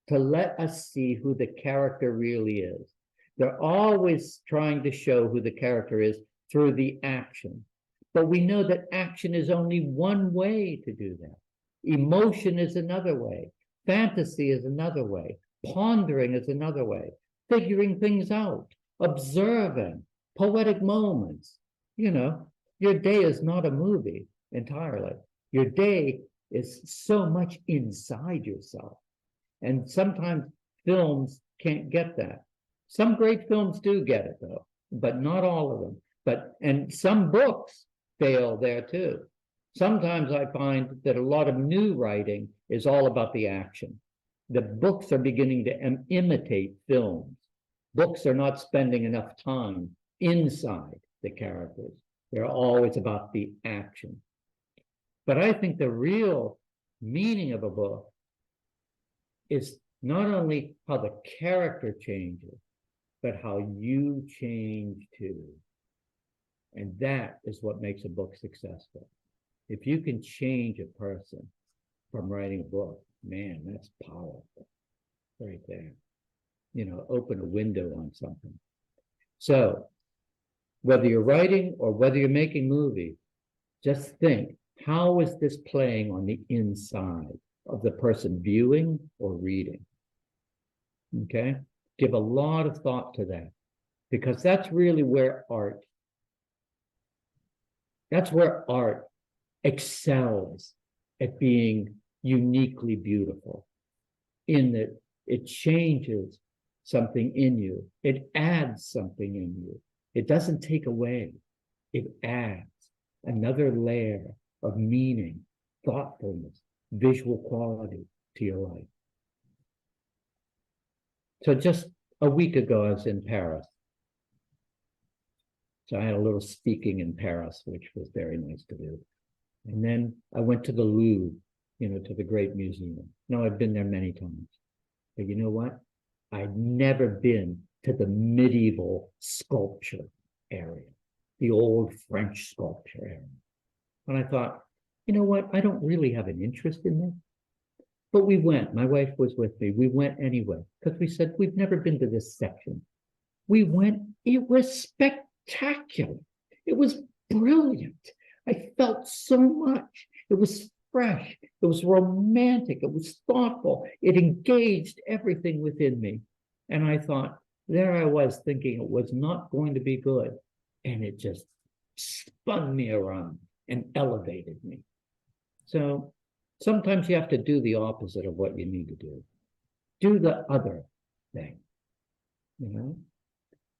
to let us see who the character really is. They're always trying to show who the character is through the action. But we know that action is only one way to do that. Emotion is another way. Fantasy is another way. Pondering is another way. Figuring things out, observing, poetic moments. You know, your day is not a movie entirely. Your day is so much inside yourself. And sometimes films can't get that. Some great films do get it though, but not all of them. And some books fail there too. Sometimes I find that a lot of new writing is all about the action. The books are beginning to imitate films. Books are not spending enough time inside the characters. They're always about the action. But I think the real meaning of a book is not only how the character changes, but how you change too. And that is what makes a book successful. If you can change a person from writing a book, man, that's powerful right there. You know, open a window on something. So whether you're writing or whether you're making movies, just think, how is this playing on the inside of the person viewing or reading? Okay? Give a lot of thought to that, because that's really where art excels at being uniquely beautiful, in that it changes something in you. It adds something in you. It doesn't take away. It adds another layer of meaning, thoughtfulness, visual quality to your life. So just a week ago, I was in Paris. So I had a little speaking in Paris, which was very nice to do. And then I went to the Louvre, to the great museum. No, I've been there many times. But you know what? I'd never been to the medieval sculpture area, the old French sculpture area. And I thought, you know what? I don't really have an interest in this. But we went. My wife was with me. We went anyway, because we said, we've never been to this section. We went. It was spectacular. It was brilliant. I felt so much. It was fresh. It was romantic. It was thoughtful. It engaged everything within me. And I thought, there I was thinking it was not going to be good. And it just spun me around and elevated me. So sometimes you have to do the opposite of what you need to do. Do the other thing,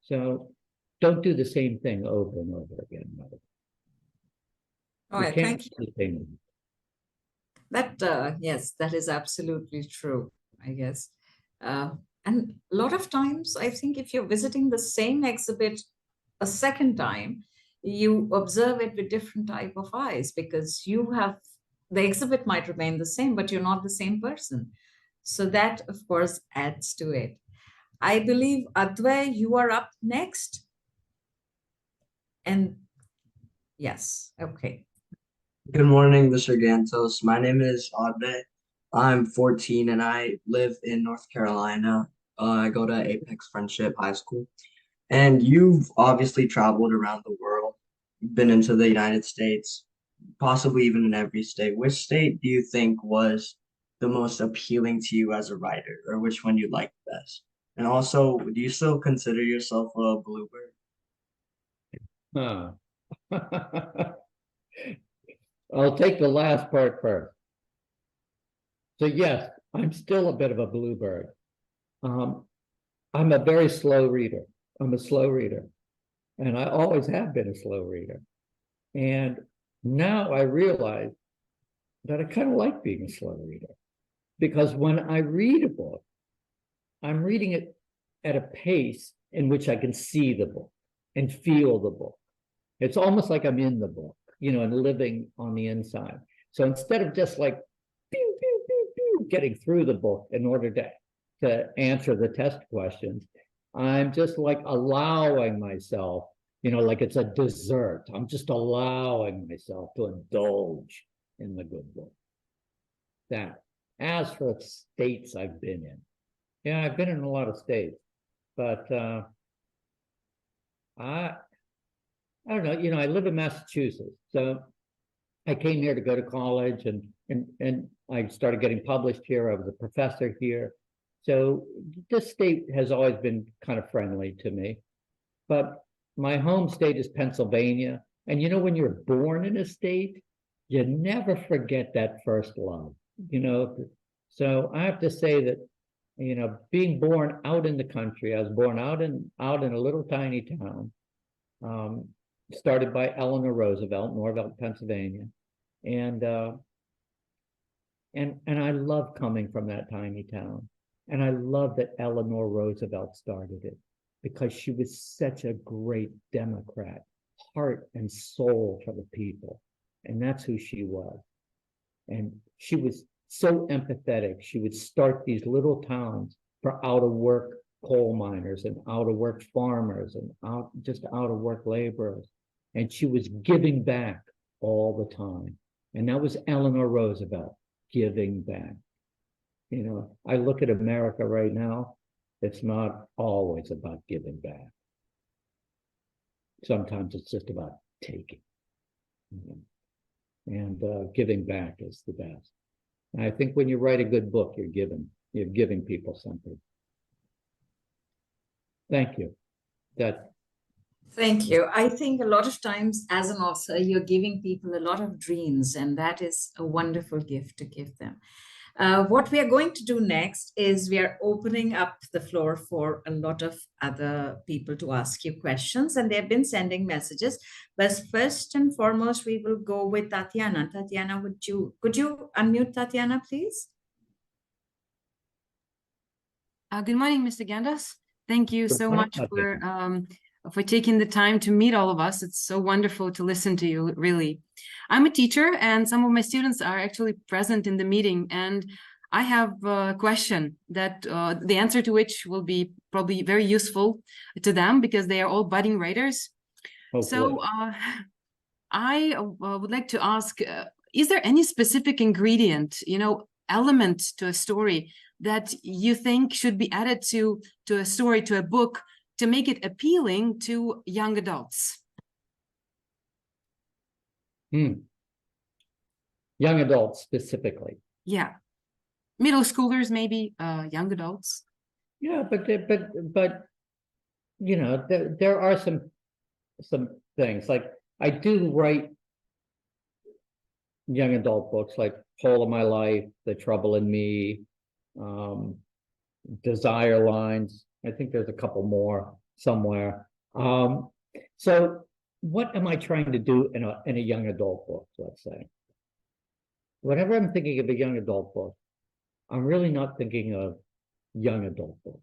So don't do the same thing over and over again. All right, thank you. Yes, that is absolutely true, I guess. And a lot of times, I think if you're visiting the same exhibit a second time, you observe it with different type of eyes, because you have, the exhibit might remain the same, but you're not the same person. So that, of course, adds to it. I believe, Advay, you are up next. And yes, okay. Good morning, Mr. Gantos. My name is Adbe. I'm 14 and I live in North Carolina. I go to Apex Friendship High School. And you've obviously traveled around the world, been into the United States, possibly even in every state. Which state do you think was the most appealing to you as a writer, or which one you liked best? And also, do you still consider yourself a bluebird? Huh. I'll take the last part first. So yes, I'm still a bit of a bluebird. I'm a very slow reader. I'm a slow reader, and I always have been a slow reader. And now I realize that I kind of like being a slow reader, because when I read a book, I'm reading it at a pace in which I can see the book and feel the book. It's almost like I'm in the book, you know, and living on the inside. So instead of just like pew, pew, pew, pew, getting through the book in order to answer the test questions, I'm just like allowing myself, you know, like it's a dessert. I'm just allowing myself to indulge in the good book. That. As for states I've been in, yeah, I've been in a lot of states, but I don't know, you know, I live in Massachusetts, so I came here to go to college, and I started getting published here. I was a professor here. So this state has always been kind of friendly to me. But my home state is Pennsylvania. And you know, when you're born in a state, you never forget that first love, you know. So I have to say that, you know, being born out in the country, I was born out in a little tiny town, started by Eleanor Roosevelt, Norvelt, Pennsylvania. And I love coming from that tiny town. And I love that Eleanor Roosevelt started it, because she was such a great Democrat, heart and soul for the people. And that's who she was. And she was so empathetic. She would start these little towns for out of work coal miners and out of work farmers and just out of work laborers. And she was giving back all the time. And that was Eleanor Roosevelt, giving back. You know, I look at America right now, it's not always about giving back. Sometimes it's just about taking. And giving back is the best. And I think when you write a good book, you're giving people something. Thank you. Thank you. I think a lot of times as an author, you're giving people a lot of dreams, and that is a wonderful gift to give them. What we are going to do next is we are opening up the floor for a lot of other people to ask you questions, and they've been sending messages. But first and foremost, we will go with Tatiana. Tatiana, could you unmute Tatiana, please? Good morning, Mr. Gantos. Thank you so much for taking the time to meet all of us. It's so wonderful to listen to you, really. I'm a teacher, and some of my students are actually present in the meeting, and I have a question that the answer to which will be probably very useful to them, because they are all budding writers. So I would like to ask, is there any specific ingredient, you know, element to a story that you think should be added to a story, to a book, to make it appealing to young adults? Young adults specifically. Yeah, middle schoolers, maybe young adults. Yeah, but you know, there are some things, like I do write young adult books like Whole of My Life, The Trouble in Me, Desire Lines. I think there's a couple more somewhere. So what am I trying to do in a young adult book, let's say? Whenever I'm thinking of a young adult book, I'm really not thinking of young adult book.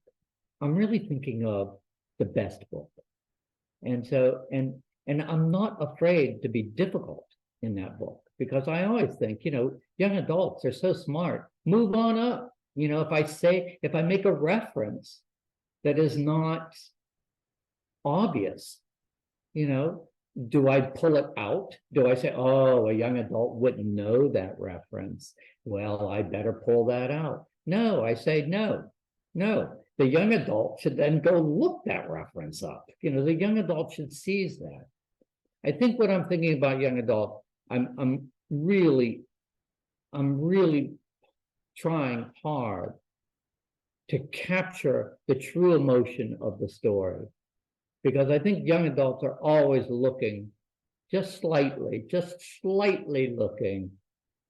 I'm really thinking of the best book. And so, and And I'm not afraid to be difficult in that book, because I always think, young adults are so smart. Move on up. If I make a reference that is not obvious, do I pull it out? Do I say, oh, a young adult wouldn't know that reference? Well, I better pull that out. No, I say no. The young adult should then go look that reference up. The young adult should seize that. I think what I'm thinking about young adult, I'm really trying hard to capture the true emotion of the story, because I think young adults are always looking just slightly looking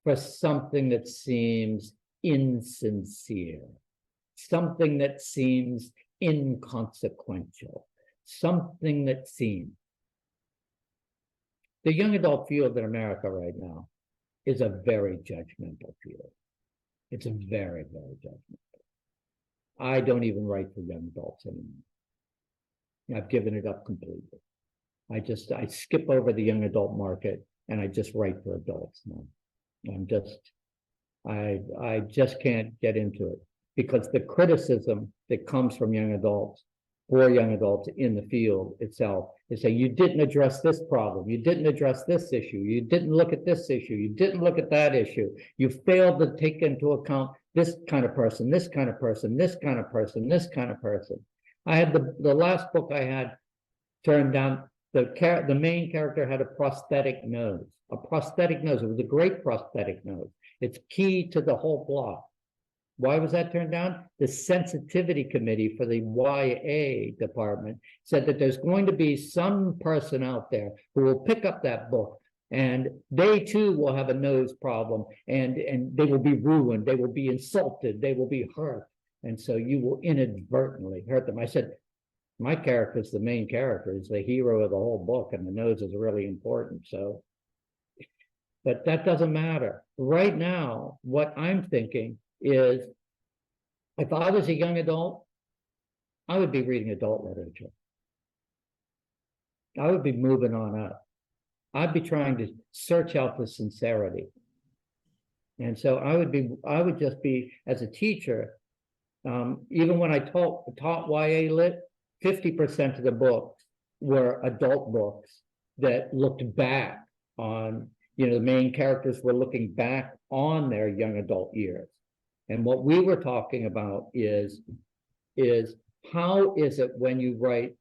for something that seems insincere, something that seems inconsequential, something that seems. The young adult field in America right now is a very judgmental field. It's a very, very judgmental. I don't even write for young adults anymore. I've given it up completely. I skip over the young adult market and I just write for adults now. I just can't get into it, because the criticism that comes from young adults for young adults in the field itself is saying, you didn't address this problem, you didn't address this issue, you didn't look at this issue, you didn't look at that issue, you failed to take into account this kind of person, this kind of person, this kind of person, this kind of person. I had the last book I had turned down, the main character had a prosthetic nose. A prosthetic nose. It was a great prosthetic nose. It's key to the whole plot. Why was that turned down? The sensitivity committee for the YA department said that there's going to be some person out there who will pick up that book, and they too will have a nose problem, and they will be ruined, they will be insulted, they will be hurt, and so you will inadvertently hurt them. I said, my character is the main character, is the hero of the whole book, and the nose is really important. So, but that doesn't matter. Right now, what I'm thinking is, if I was a young adult, I would be reading adult literature. I would be moving on up. I'd be trying to search out the sincerity. And so I would just be, as a teacher, even when I taught YA lit, 50% of the books were adult books that looked back on, the main characters were looking back on their young adult years. And what we were talking about is how is it when you write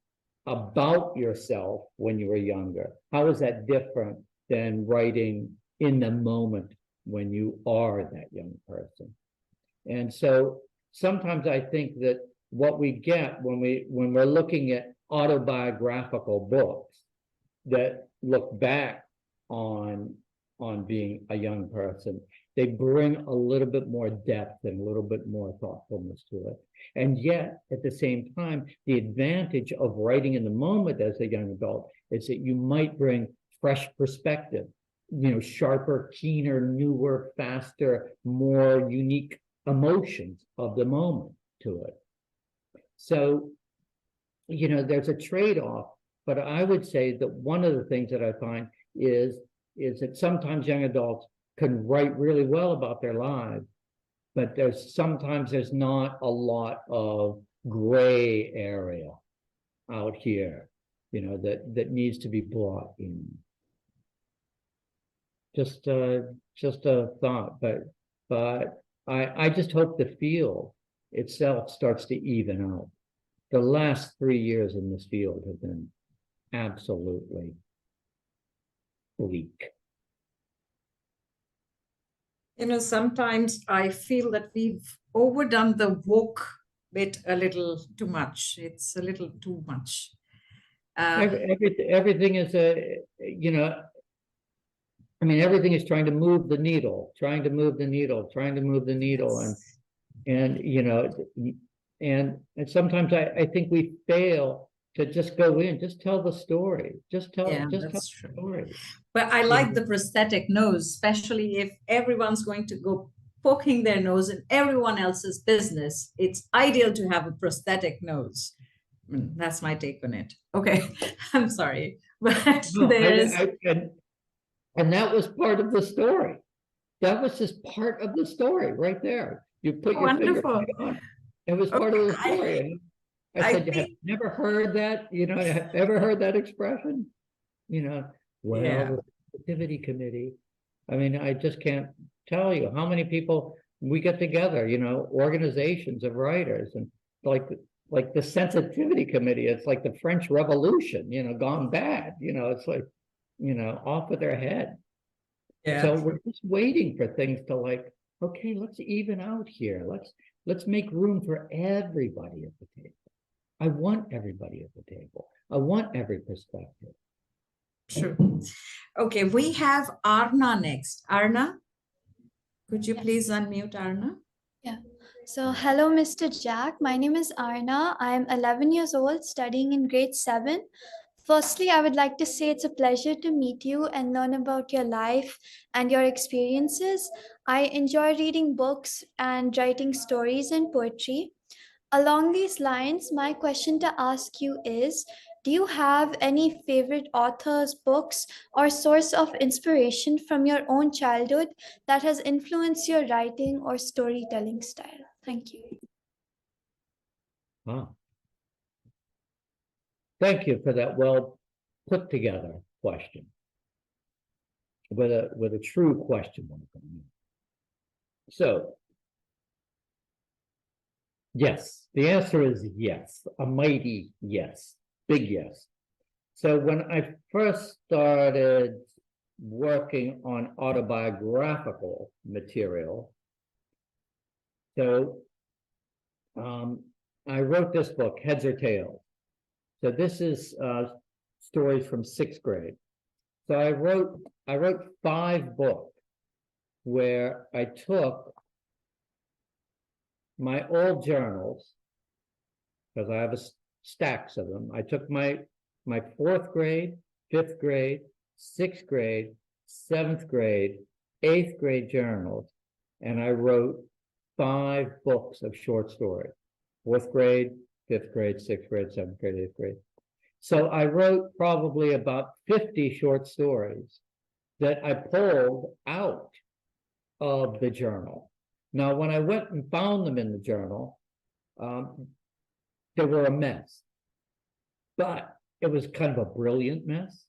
about yourself when you were younger? How is that different than writing in the moment when you are that young person? And so sometimes I think that what we get when we're looking at autobiographical books that look back on being a young person, they bring a little bit more depth and a little bit more thoughtfulness to it. And yet, at the same time, the advantage of writing in the moment as a young adult is that you might bring fresh perspective, sharper, keener, newer, faster, more unique emotions of the moment to it. So, there's a trade-off, but I would say that one of the things that I find is that sometimes young adults can write really well about their lives, but there's not a lot of gray area out here, that needs to be brought in. Just a thought, but I just hope the field itself starts to even out. The last 3 years in this field have been absolutely bleak. Sometimes I feel that we've overdone the woke bit a little too much. It's a little too much. Everything is everything is trying to move the needle, and sometimes I think we fail to just go in, just tell the story, just tell the story. But I like the prosthetic nose, especially if everyone's going to go poking their nose in everyone else's business. It's ideal to have a prosthetic nose. That's my take on it. Okay, I'm sorry. but No, there's and that was part of the story. That was just part of the story right there. You put your finger wonderful. right on it. It was part Okay, of the story. I I said, have think, you never heard that? You know, have you ever heard that expression? You know, well, yeah. the sensitivity committee. I mean, I just can't tell you how many people we get together, you know, organizations of writers, and like the sensitivity committee, it's like the French Revolution, you know, gone bad. You know, it's like, you know, off with their head. Yeah. So we're just waiting for things to like, okay, let's even out here. Let's make room for everybody at the table. I want everybody at the table. I want every perspective. True. Okay, we have Arna next. Arna, could you please unmute Arna? Yeah. So, hello, Mr. Jack. My name is Arna. I'm 11 years old, studying in grade 7. Firstly, I would like to say it's a pleasure to meet you and learn about your life and your experiences. I enjoy reading books and writing stories and poetry. Along these lines, my question to ask you is, do you have any favorite authors, books, or source of inspiration from your own childhood that has influenced your writing or storytelling style? Thank you. Wow. Thank you for that well put together question. With a true question. So, yes, the answer is yes, a mighty yes, big yes. So when I first started working on autobiographical material, so I wrote this book, Heads or Tails. So this is stories from 6th grade. So I wrote 5 books where I took my old journals, because I have stacks of them. I took my 4th grade, 5th grade, 6th grade, 7th grade, 8th grade journals, and I wrote 5 books of short stories. 4th grade, 5th grade, 6th grade, 7th grade, 8th grade. So I wrote probably about 50 short stories that I pulled out of the journal. Now, when I went and found them in the journal, they were a mess. But it was kind of a brilliant mess,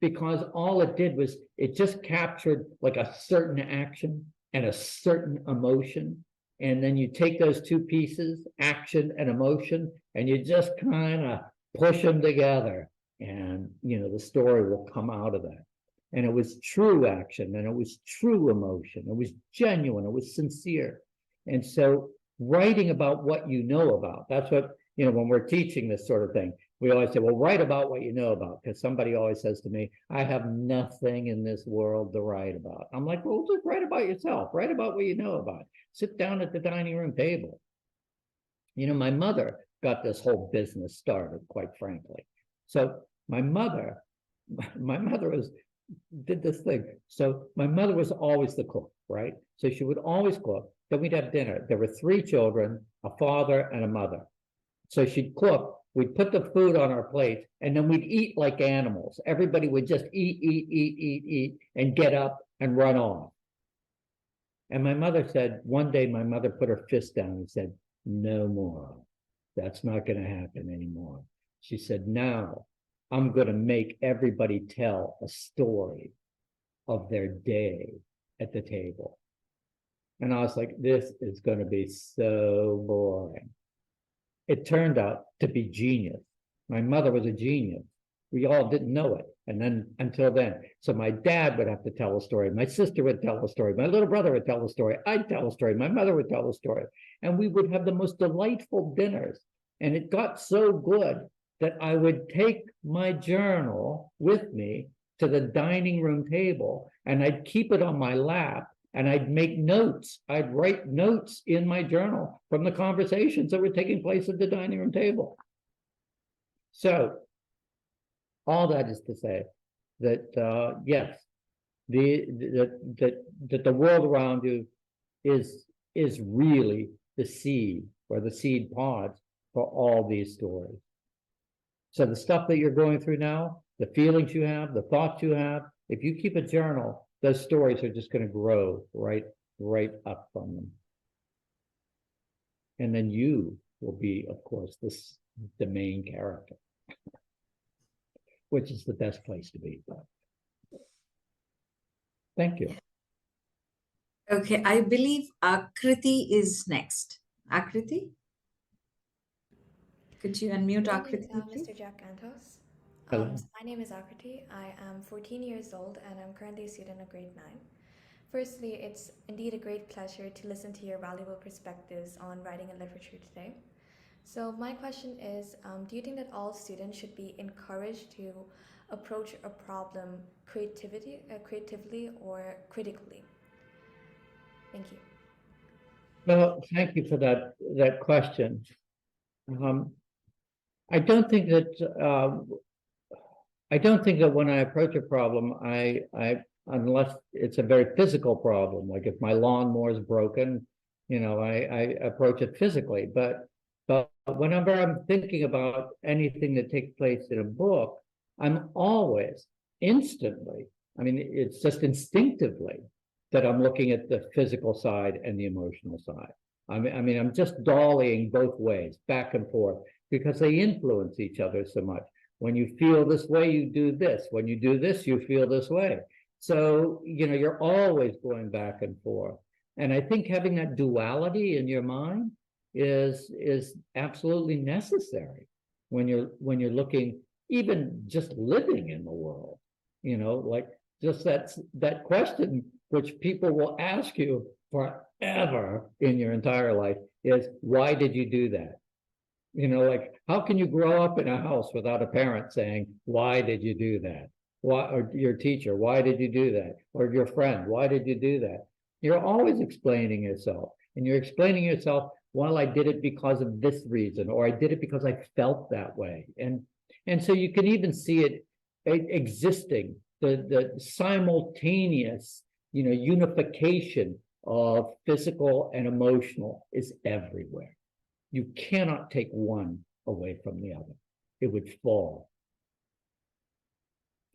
because all it did was it just captured like a certain action and a certain emotion. And then you take those two pieces, action and emotion, and you just kind of push them together, and you know the story will come out of that. And it was true action, and it was true emotion, it was genuine, it was sincere. And so writing about what you know about, that's what, you know, when we're teaching this sort of thing, we always say, well, write about what you know about, because somebody always says to me, I have nothing in this world to write about. I'm like, well, just write about yourself, write about what you know about. Sit down at the dining room table. You know, my mother got this whole business started, quite frankly. So my mother did this thing. So my mother was always the cook, right? So she would always cook. Then we'd have dinner. There were 3 children, a father and a mother. So she'd cook, we'd put the food on our plate, and then we'd eat like animals. Everybody would just eat, and get up and run off. And my mother said, one day my mother put her fist down and said, no more. That's not going to happen anymore. She said, now I'm going to make everybody tell a story of their day at the table. And I was like, this is going to be so boring. It turned out to be genius. My mother was a genius. We all didn't know it. And then until then, so my dad would have to tell a story. My sister would tell a story. My little brother would tell a story. I'd tell a story. My mother would tell a story. And we would have the most delightful dinners. And it got so good that I would take my journal with me to the dining room table, and I'd keep it on my lap, and I'd make notes. I'd write notes in my journal from the conversations that were taking place at the dining room table. So all that is to say that, yes, that the world around you is really the seed, or the seed pods, for all these stories. So the stuff that you're going through now, the feelings you have, the thoughts you have. If you keep a journal, those stories are just going to grow right up from them. And then you will be, of course, the main character, which is the best place to be. Thank you. Okay, I believe Akriti is next. Akriti? Could you unmute Akriti? Mr. Jack Gantos. Hello. My name is Akriti. I am 14 years old and I'm currently a student of grade 9. Firstly, it's indeed a great pleasure to listen to your valuable perspectives on writing and literature today. So my question is, do you think that all students should be encouraged to approach a problem creatively or critically? Thank you. Well, thank you for that question. I don't think that when I approach a problem, unless it's a very physical problem, like if my lawnmower is broken, I approach it physically. But whenever I'm thinking about anything that takes place in a book, I'm always instantly, it's just instinctively that I'm looking at the physical side and the emotional side. I'm just dollying both ways, back and forth, because they influence each other so much. When you feel this way, you do this. When you do this, you feel this way. So, you're always going back and forth. And I think having that duality in your mind is absolutely necessary when you're looking, even just living in the world, like just that question, which people will ask you forever in your entire life, is why did you do that? Like, how can you grow up in a house without a parent saying, why did you do that? Why, or your teacher, why did you do that? Or your friend, why did you do that? You're always explaining yourself, and you're explaining yourself, well, I did it because of this reason, or I did it because I felt that way. And so you can even see it existing, the simultaneous, unification of physical and emotional is everywhere. You cannot take one away from the other. It would fall.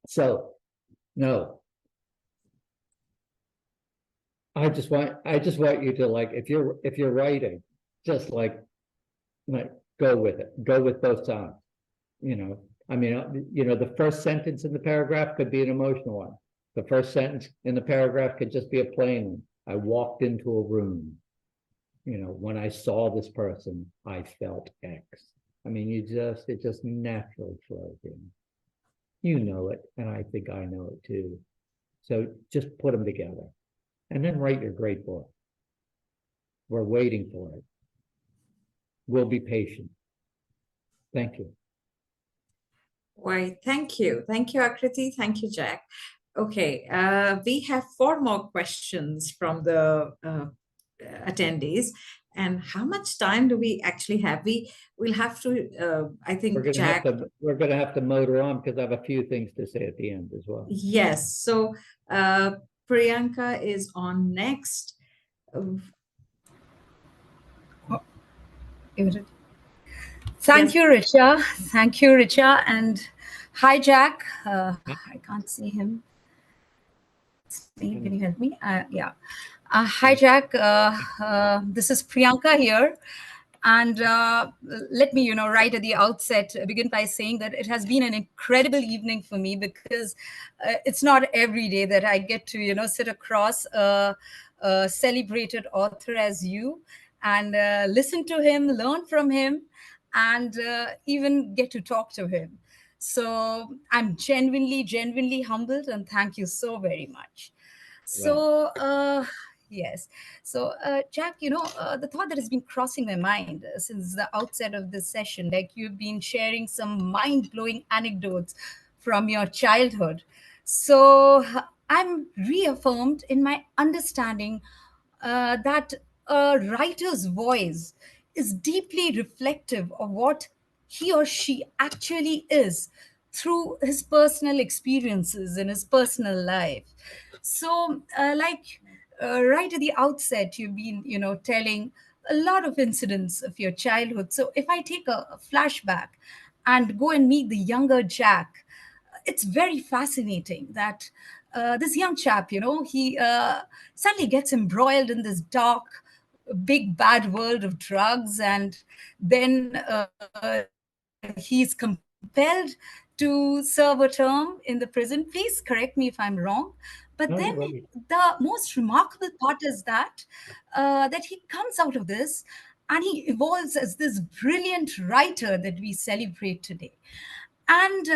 So, no. I just want you to, like, if you're writing, just like go with it. Go with both sides. The first sentence in the paragraph could be an emotional one. The first sentence in the paragraph could just be a plain one. I walked into a room. When I saw this person, I felt X. It just naturally flows in. You know it, and I think I know it too. So just put them together, and then write your great book. We're waiting for it. We'll be patient. Thank you. Why, thank you. Thank you, Akriti. Thank you, Jack. Okay, we have 4 more questions from the attendees. And how much time do we actually have? We'll have to, I think, Jack. We're going to have to motor on because I have a few things to say at the end as well. Yes. So Priyanka is on next. Thank you, Richa. Thank you, Richa. And hi, Jack. I can't see him. Can you help me? Yeah. Hi, Jack. This is Priyanka here. And let me, right at the outset, begin by saying that it has been an incredible evening for me because it's not every day that I get to, sit across a celebrated author as you and listen to him, learn from him, and even get to talk to him. So I'm genuinely humbled, and thank you so very much. So, yes. So, Jack, the thought that has been crossing my mind since the outset of this session, like you've been sharing some mind-blowing anecdotes from your childhood. So I'm reaffirmed in my understanding that a writer's voice is deeply reflective of what he or she actually is through his personal experiences in his personal life. So, right at the outset, you've been, telling a lot of incidents of your childhood. So, if I take a flashback and go and meet the younger Jack, it's very fascinating that this young chap, he suddenly gets embroiled in this dark, big bad world of drugs, and then he's compelled to serve a term in the prison. Please correct me if I'm wrong. But No, then you're right. the most remarkable part is that he comes out of this and he evolves as this brilliant writer that we celebrate today. And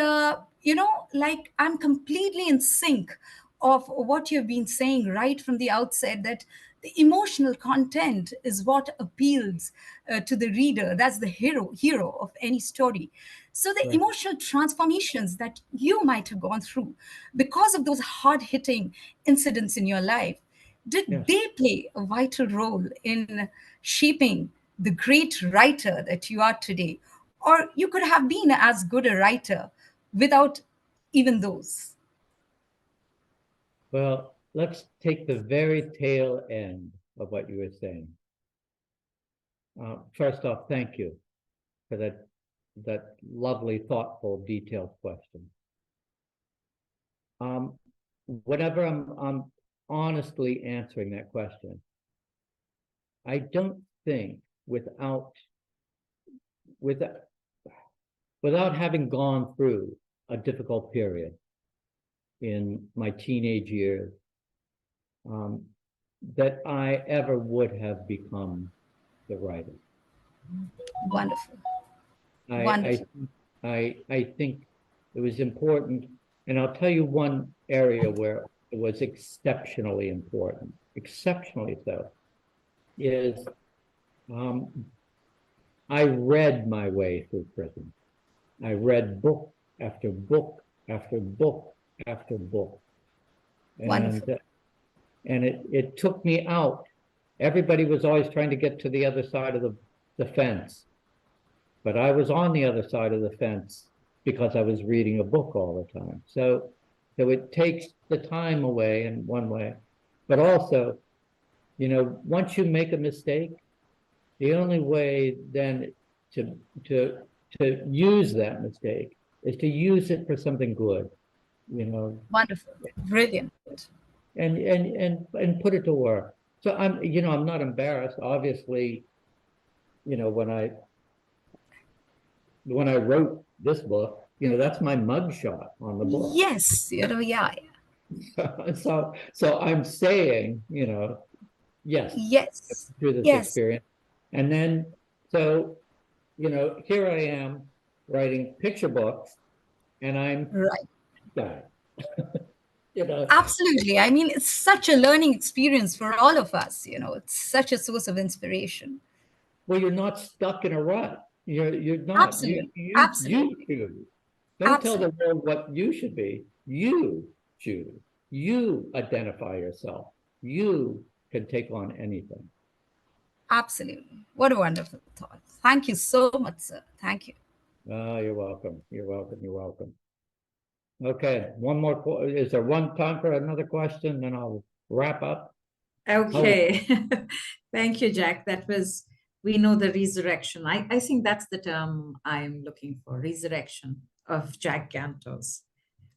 like, I'm completely in sync of what you've been saying right from the outset, that the emotional content is what appeals to the reader. That's the hero of any story. So the Right. emotional transformations that you might have gone through because of those hard-hitting incidents in your life, did Yes. they play a vital role in shaping the great writer that you are today? Or you could have been as good a writer without even those. Well, let's take the very tail end of what you were saying. First off, thank you for that lovely, thoughtful, detailed question. Whenever I'm honestly answering that question, I don't think without having gone through a difficult period in my teenage years, that I ever would have become the writer. Wonderful. I think it was important, and I'll tell you one area where it was exceptionally important, exceptionally so, is I read my way through prison. I read book after book after book after book. Wonderful. And it took me out. Everybody was always trying to get to the other side of the fence. But I was on the other side of the fence because I was reading a book all the time. So it takes the time away in one way. But also, once you make a mistake, the only way then to use that mistake is to use it for something good, Wonderful. Brilliant. And put it to work. So I'm not embarrassed. Obviously, when I wrote this book, that's my mugshot on the book. Yes, yeah. So I'm saying, yes, Yes. through this Yes. experience. And then, so, here I am writing picture books, and I'm right. That. Absolutely. I mean, it's such a learning experience for all of us. It's such a source of inspiration. Well, you're not stuck in a rut. You're not. Absolutely. Absolutely. You choose. Don't Absolutely. tell the world what you should be. You choose. You identify yourself. You can take on anything. Absolutely. What a wonderful thought. Thank you so much, sir. Thank you. You're welcome. You're welcome. You're welcome. Okay, one more. Is there one time for another question? Then I'll wrap up. Okay. Thank you, Jack. We know the resurrection. I think that's the term I'm looking for, resurrection of Jack Gantos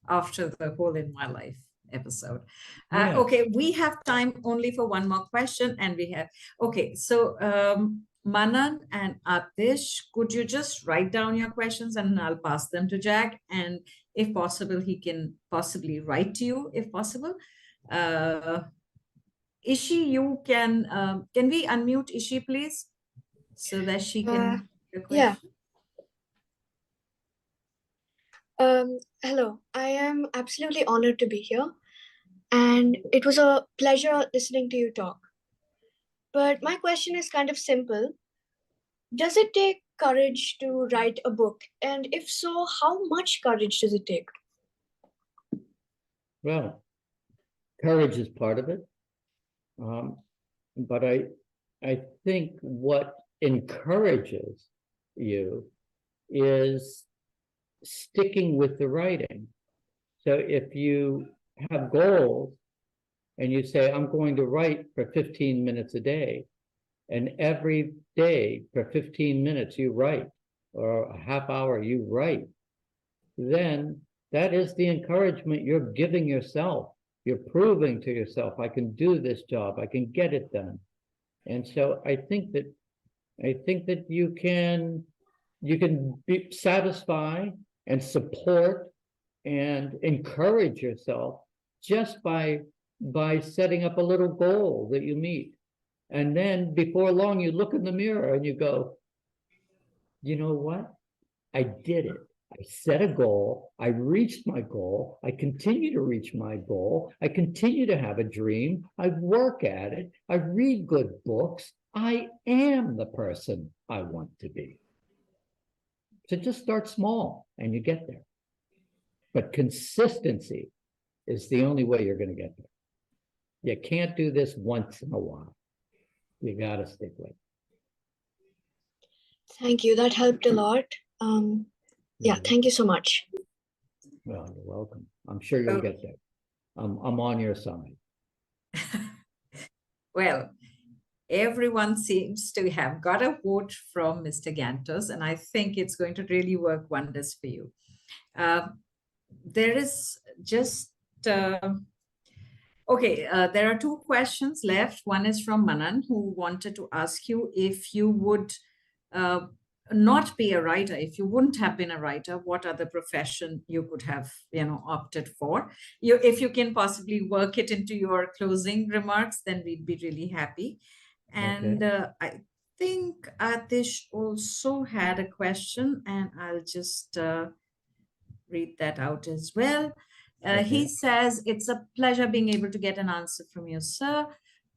after the Hole in My Life episode. Yeah. Okay, we have time only for one more question, and so Manan and Atish, could you just write down your questions and I'll pass them to Jack, and if possible, he can possibly write to you if possible. Ishi, you can we unmute Ishi, please, so that she can yeah. Hello, I am absolutely honored to be here, and it was a pleasure listening to you talk. But my question is kind of simple. Does it take courage to write a book? And if so, how much courage does it take? Well, courage is part of it. But I think what encourages you is sticking with the writing. So if you have goals and you say, I'm going to write for 15 minutes a day, and every day for 15 minutes you write, or a half hour you write, then That is the encouragement you're giving yourself. You're proving to yourself, I can do this job, I can get it done. And so I think that you can be satisfy and support and encourage yourself just by setting up a little goal that you meet. And then before long, you look in the mirror and you go, you know what? I did it. I set a goal. I reached my goal. I continue to reach my goal. I continue to have a dream. I work at it. I read good books. I am the person I want to be. So just start small and you get there. But consistency is the only way you're going to get there. You can't do this once in a while. You got to stick with it. Thank you. That helped a lot. Yeah, thank you so much. Well, you're welcome. I'm sure you'll get there. I'm on your side. Well, everyone seems to have got a vote from Mr. Gantos, and I think it's going to really work wonders for you. There is just, there are two questions left. One is from Manan, who wanted to ask you if you would not be a writer, if you wouldn't have been a writer, what other profession you could have, opted for. If you can possibly work it into your closing remarks, then we'd be really happy. And I think Atish also had a question, and I'll just read that out as well. He says, it's a pleasure being able to get an answer from you, sir.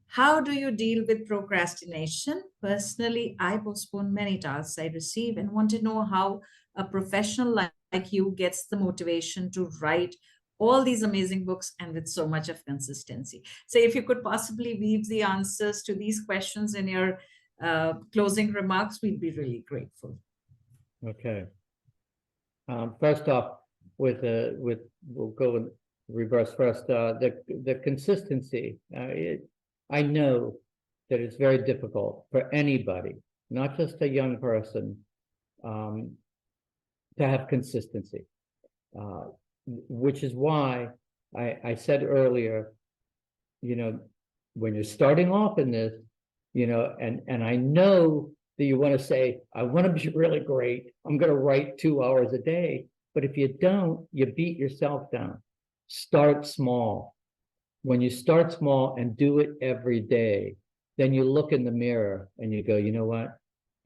How do you deal with procrastination? Personally, I postpone many tasks I receive and want to know how a professional like you gets the motivation to write all these amazing books and with so much of consistency. So if you could possibly weave the answers to these questions in your closing remarks, we'd be really grateful. Okay. First off, we'll go in reverse first. The consistency. I know that it's very difficult for anybody, not just a young person, to have consistency, which is why I said earlier, when you're starting off in this, and I know that you want to say, I want to be really great. I'm going to write 2 hours a day. But if you don't, you beat yourself down. Start small. When you start small and do it every day, then you look in the mirror and you go, you know what?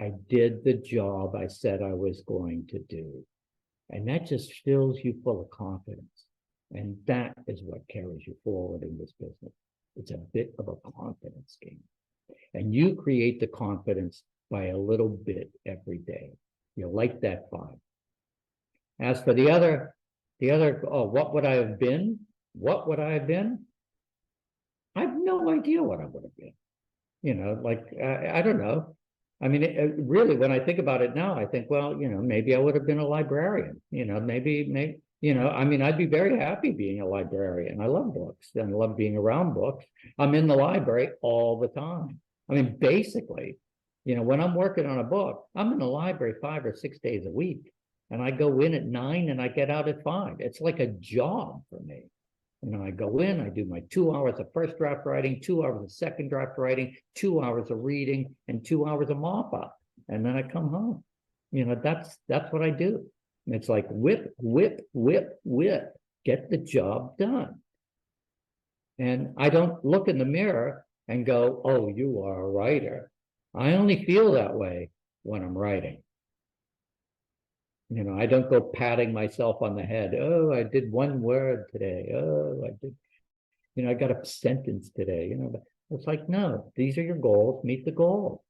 I did the job I said I was going to do. And that just fills you full of confidence. And that is what carries you forward in this business. It's a bit of a confidence game. And you create the confidence by a little bit every day. You'll like that 5. As for the other, what would I have been? What would I have been? I have no idea what I would have been. I don't know. I mean, really, when I think about it now, I think, well, maybe I would have been a librarian. Maybe, I mean, I'd be very happy being a librarian. I love books and I love being around books. I'm in the library all the time. I mean, basically, when I'm working on a book, I'm in the library 5 or 6 days a week. And I go in at 9 and I get out at 5. It's like a job for me. I go in, I do my 2 hours of first draft writing, 2 hours of second draft writing, 2 hours of reading, and 2 hours of mop up. And then I come home. That's what I do. And it's like whip, whip, whip, whip, get the job done. And I don't look in the mirror and go, oh, you are a writer. I only feel that way when I'm writing. I don't go patting myself on the head. Oh, I did 1 word today. Oh, I did, I got a sentence today. But it's like, no, these are your goals. Meet the goals.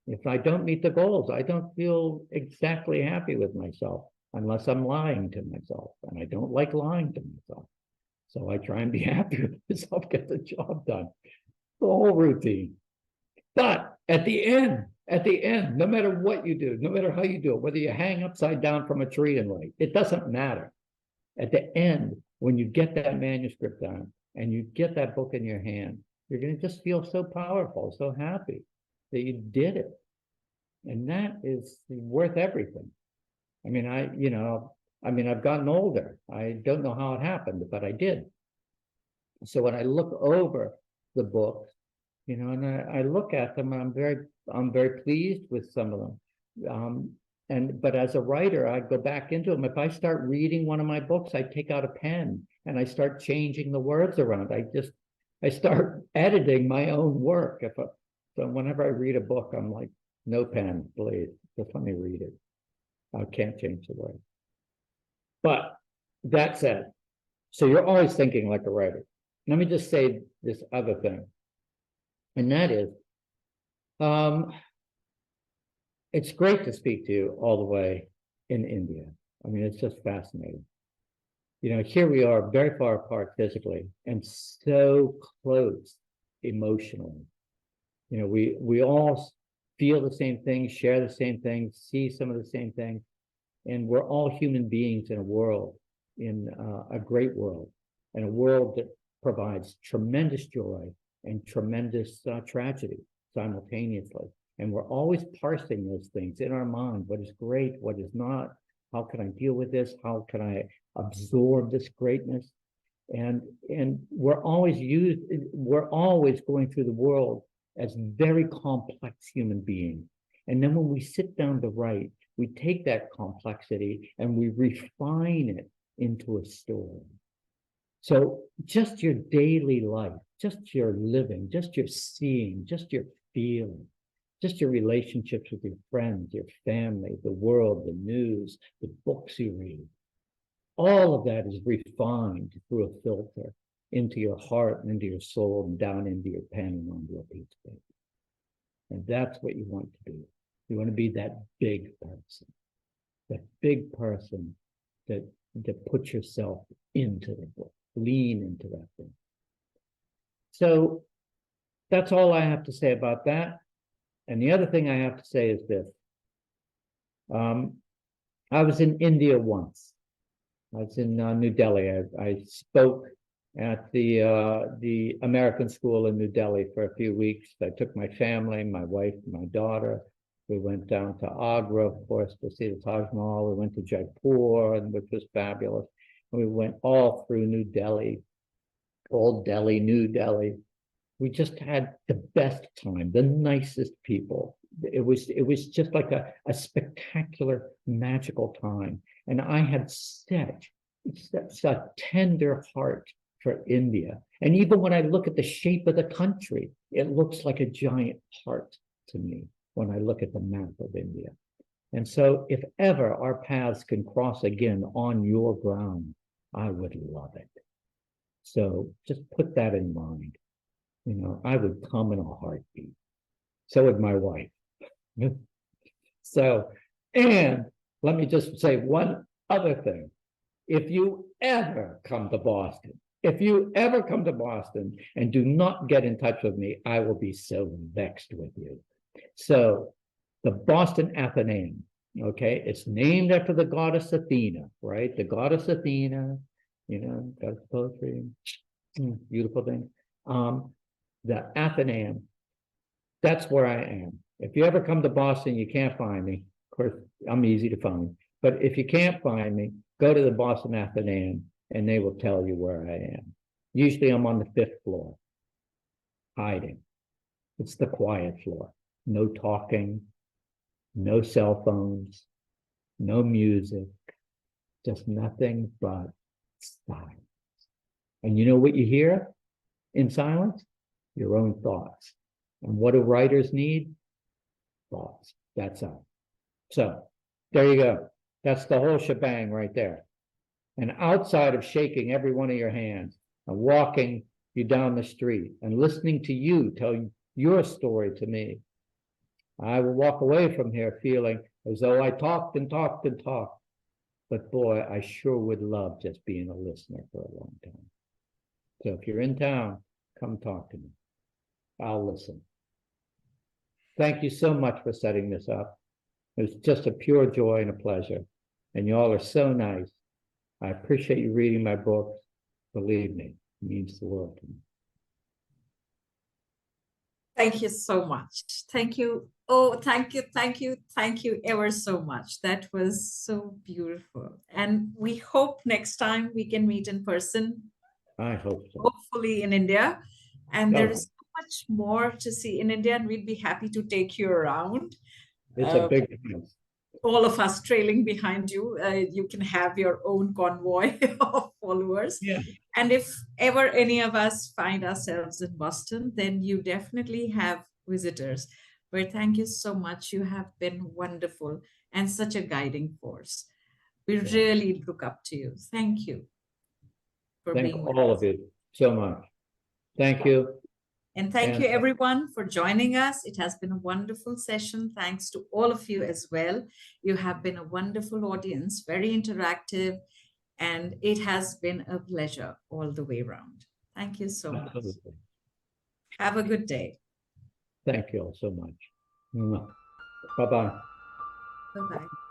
If I don't meet the goals, I don't feel exactly happy with myself unless I'm lying to myself. And I don't like lying to myself. So I try and be happy with myself, get the job done. The whole routine. But at the end, no matter what you do, no matter how you do it, whether you hang upside down from a tree and write, it doesn't matter. At the end, when you get that manuscript done and you get that book in your hand, you're going to just feel so powerful, so happy that you did it. And that is worth everything. I mean, I mean, I've gotten older. I don't know how it happened, but I did. So when I look over the books, you know, and I look at them, I'm very pleased with some of them. But as a writer, I go back into them. If I start reading one of my books, I take out a pen and I start changing the words around. I start editing my own work. So whenever I read a book, I'm like, no pen, please, just let me read it. I can't change the words. But that said, so you're always thinking like a writer. Let me just say this other thing, and that is, it's great to speak to you all the way in India. I mean, it's just fascinating. You know, here we are very far apart physically and so close emotionally. You know, we all feel the same things, share the same things, see some of the same things, and we're all human beings in a world, in a great world, and a world that provides tremendous joy and tremendous tragedy simultaneously. And we're always parsing those things in our mind. What is great? What is not? How can I deal with this? How can I absorb this greatness? And we're always going through the world as very complex human beings. And then when we sit down to write, we take that complexity and we refine it into a story. So just your daily life, just your living, just your seeing, just your feeling, just your relationships with your friends, your family, the world, the news, the books you read, all of that is refined through a filter into your heart and into your soul and down into your pen and onto a piece of paper. And that's what you want to be. You want to be that big person that puts yourself into the book, lean into that thing. So that's all I have to say about that. And the other thing I have to say is this. I was in India once. I was in New Delhi. I spoke at the American school in New Delhi for a few weeks. I took my family, my wife, my daughter. We went down to Agra, of course, to see the Taj Mahal. We went to Jaipur, which was fabulous. And we went all through New Delhi, Old Delhi, New Delhi. We just had the best time, the nicest people. It was just like a spectacular, magical time. And I had such a tender heart for India. And even when I look at the shape of the country, it looks like a giant heart to me when I look at the map of India. And so if ever our paths can cross again on your ground, I would love it. So just put that in mind. You know, I would come in a heartbeat. So would my wife. So, and let me just say one other thing. If you ever come to Boston, and do not get in touch with me, I will be so vexed with you. So the Boston Athenaeum, okay, it's named after the goddess Athena, right? The goddess Athena, you know, goddess poetry, beautiful thing. The Athenaeum, that's where I am. If you ever come to Boston, you can't find me. Of course, I'm easy to find. But if you can't find me, go to the Boston Athenaeum and they will tell you where I am. Usually I'm on the 5th floor, hiding. It's the quiet floor. No talking, no cell phones, no music, just nothing but silence. And you know what you hear in silence? Your own thoughts. And what do writers need? Thoughts. That's all. So there you go. That's the whole shebang right there. And outside of shaking every one of your hands and walking you down the street and listening to you tell your story to me, I will walk away from here feeling as though I talked and talked and talked. But boy, I sure would love just being a listener for a long time. So if you're in town, come talk to me. I'll listen. Thank you so much for setting this up. It was just a pure joy and a pleasure. And y'all are so nice. I appreciate you reading my books. Believe me, it means the world to me. Thank you so much. Thank you Oh, thank you ever so much. That was so beautiful. And we hope next time we can meet in person, I hope so. hopefully in India. And there Oh, is so much more to see in India, and we'd be happy to take you around. it's a big place. All of us trailing behind you. You can have your own convoy of followers. Yeah. And if ever any of us find ourselves in Boston, then you definitely have visitors. But thank you so much. You have been wonderful and such a guiding force. We really look up to you. Thank you for Thank being with all us. of you so much. Thank you. And thank And- you everyone for joining us. It has been a wonderful session. Thanks to all of you as well. You have been a wonderful audience, very interactive, and it has been a pleasure all the way around. Thank you so much. Absolutely. Have a good day. Thank you all so much. Bye-bye. Bye-bye.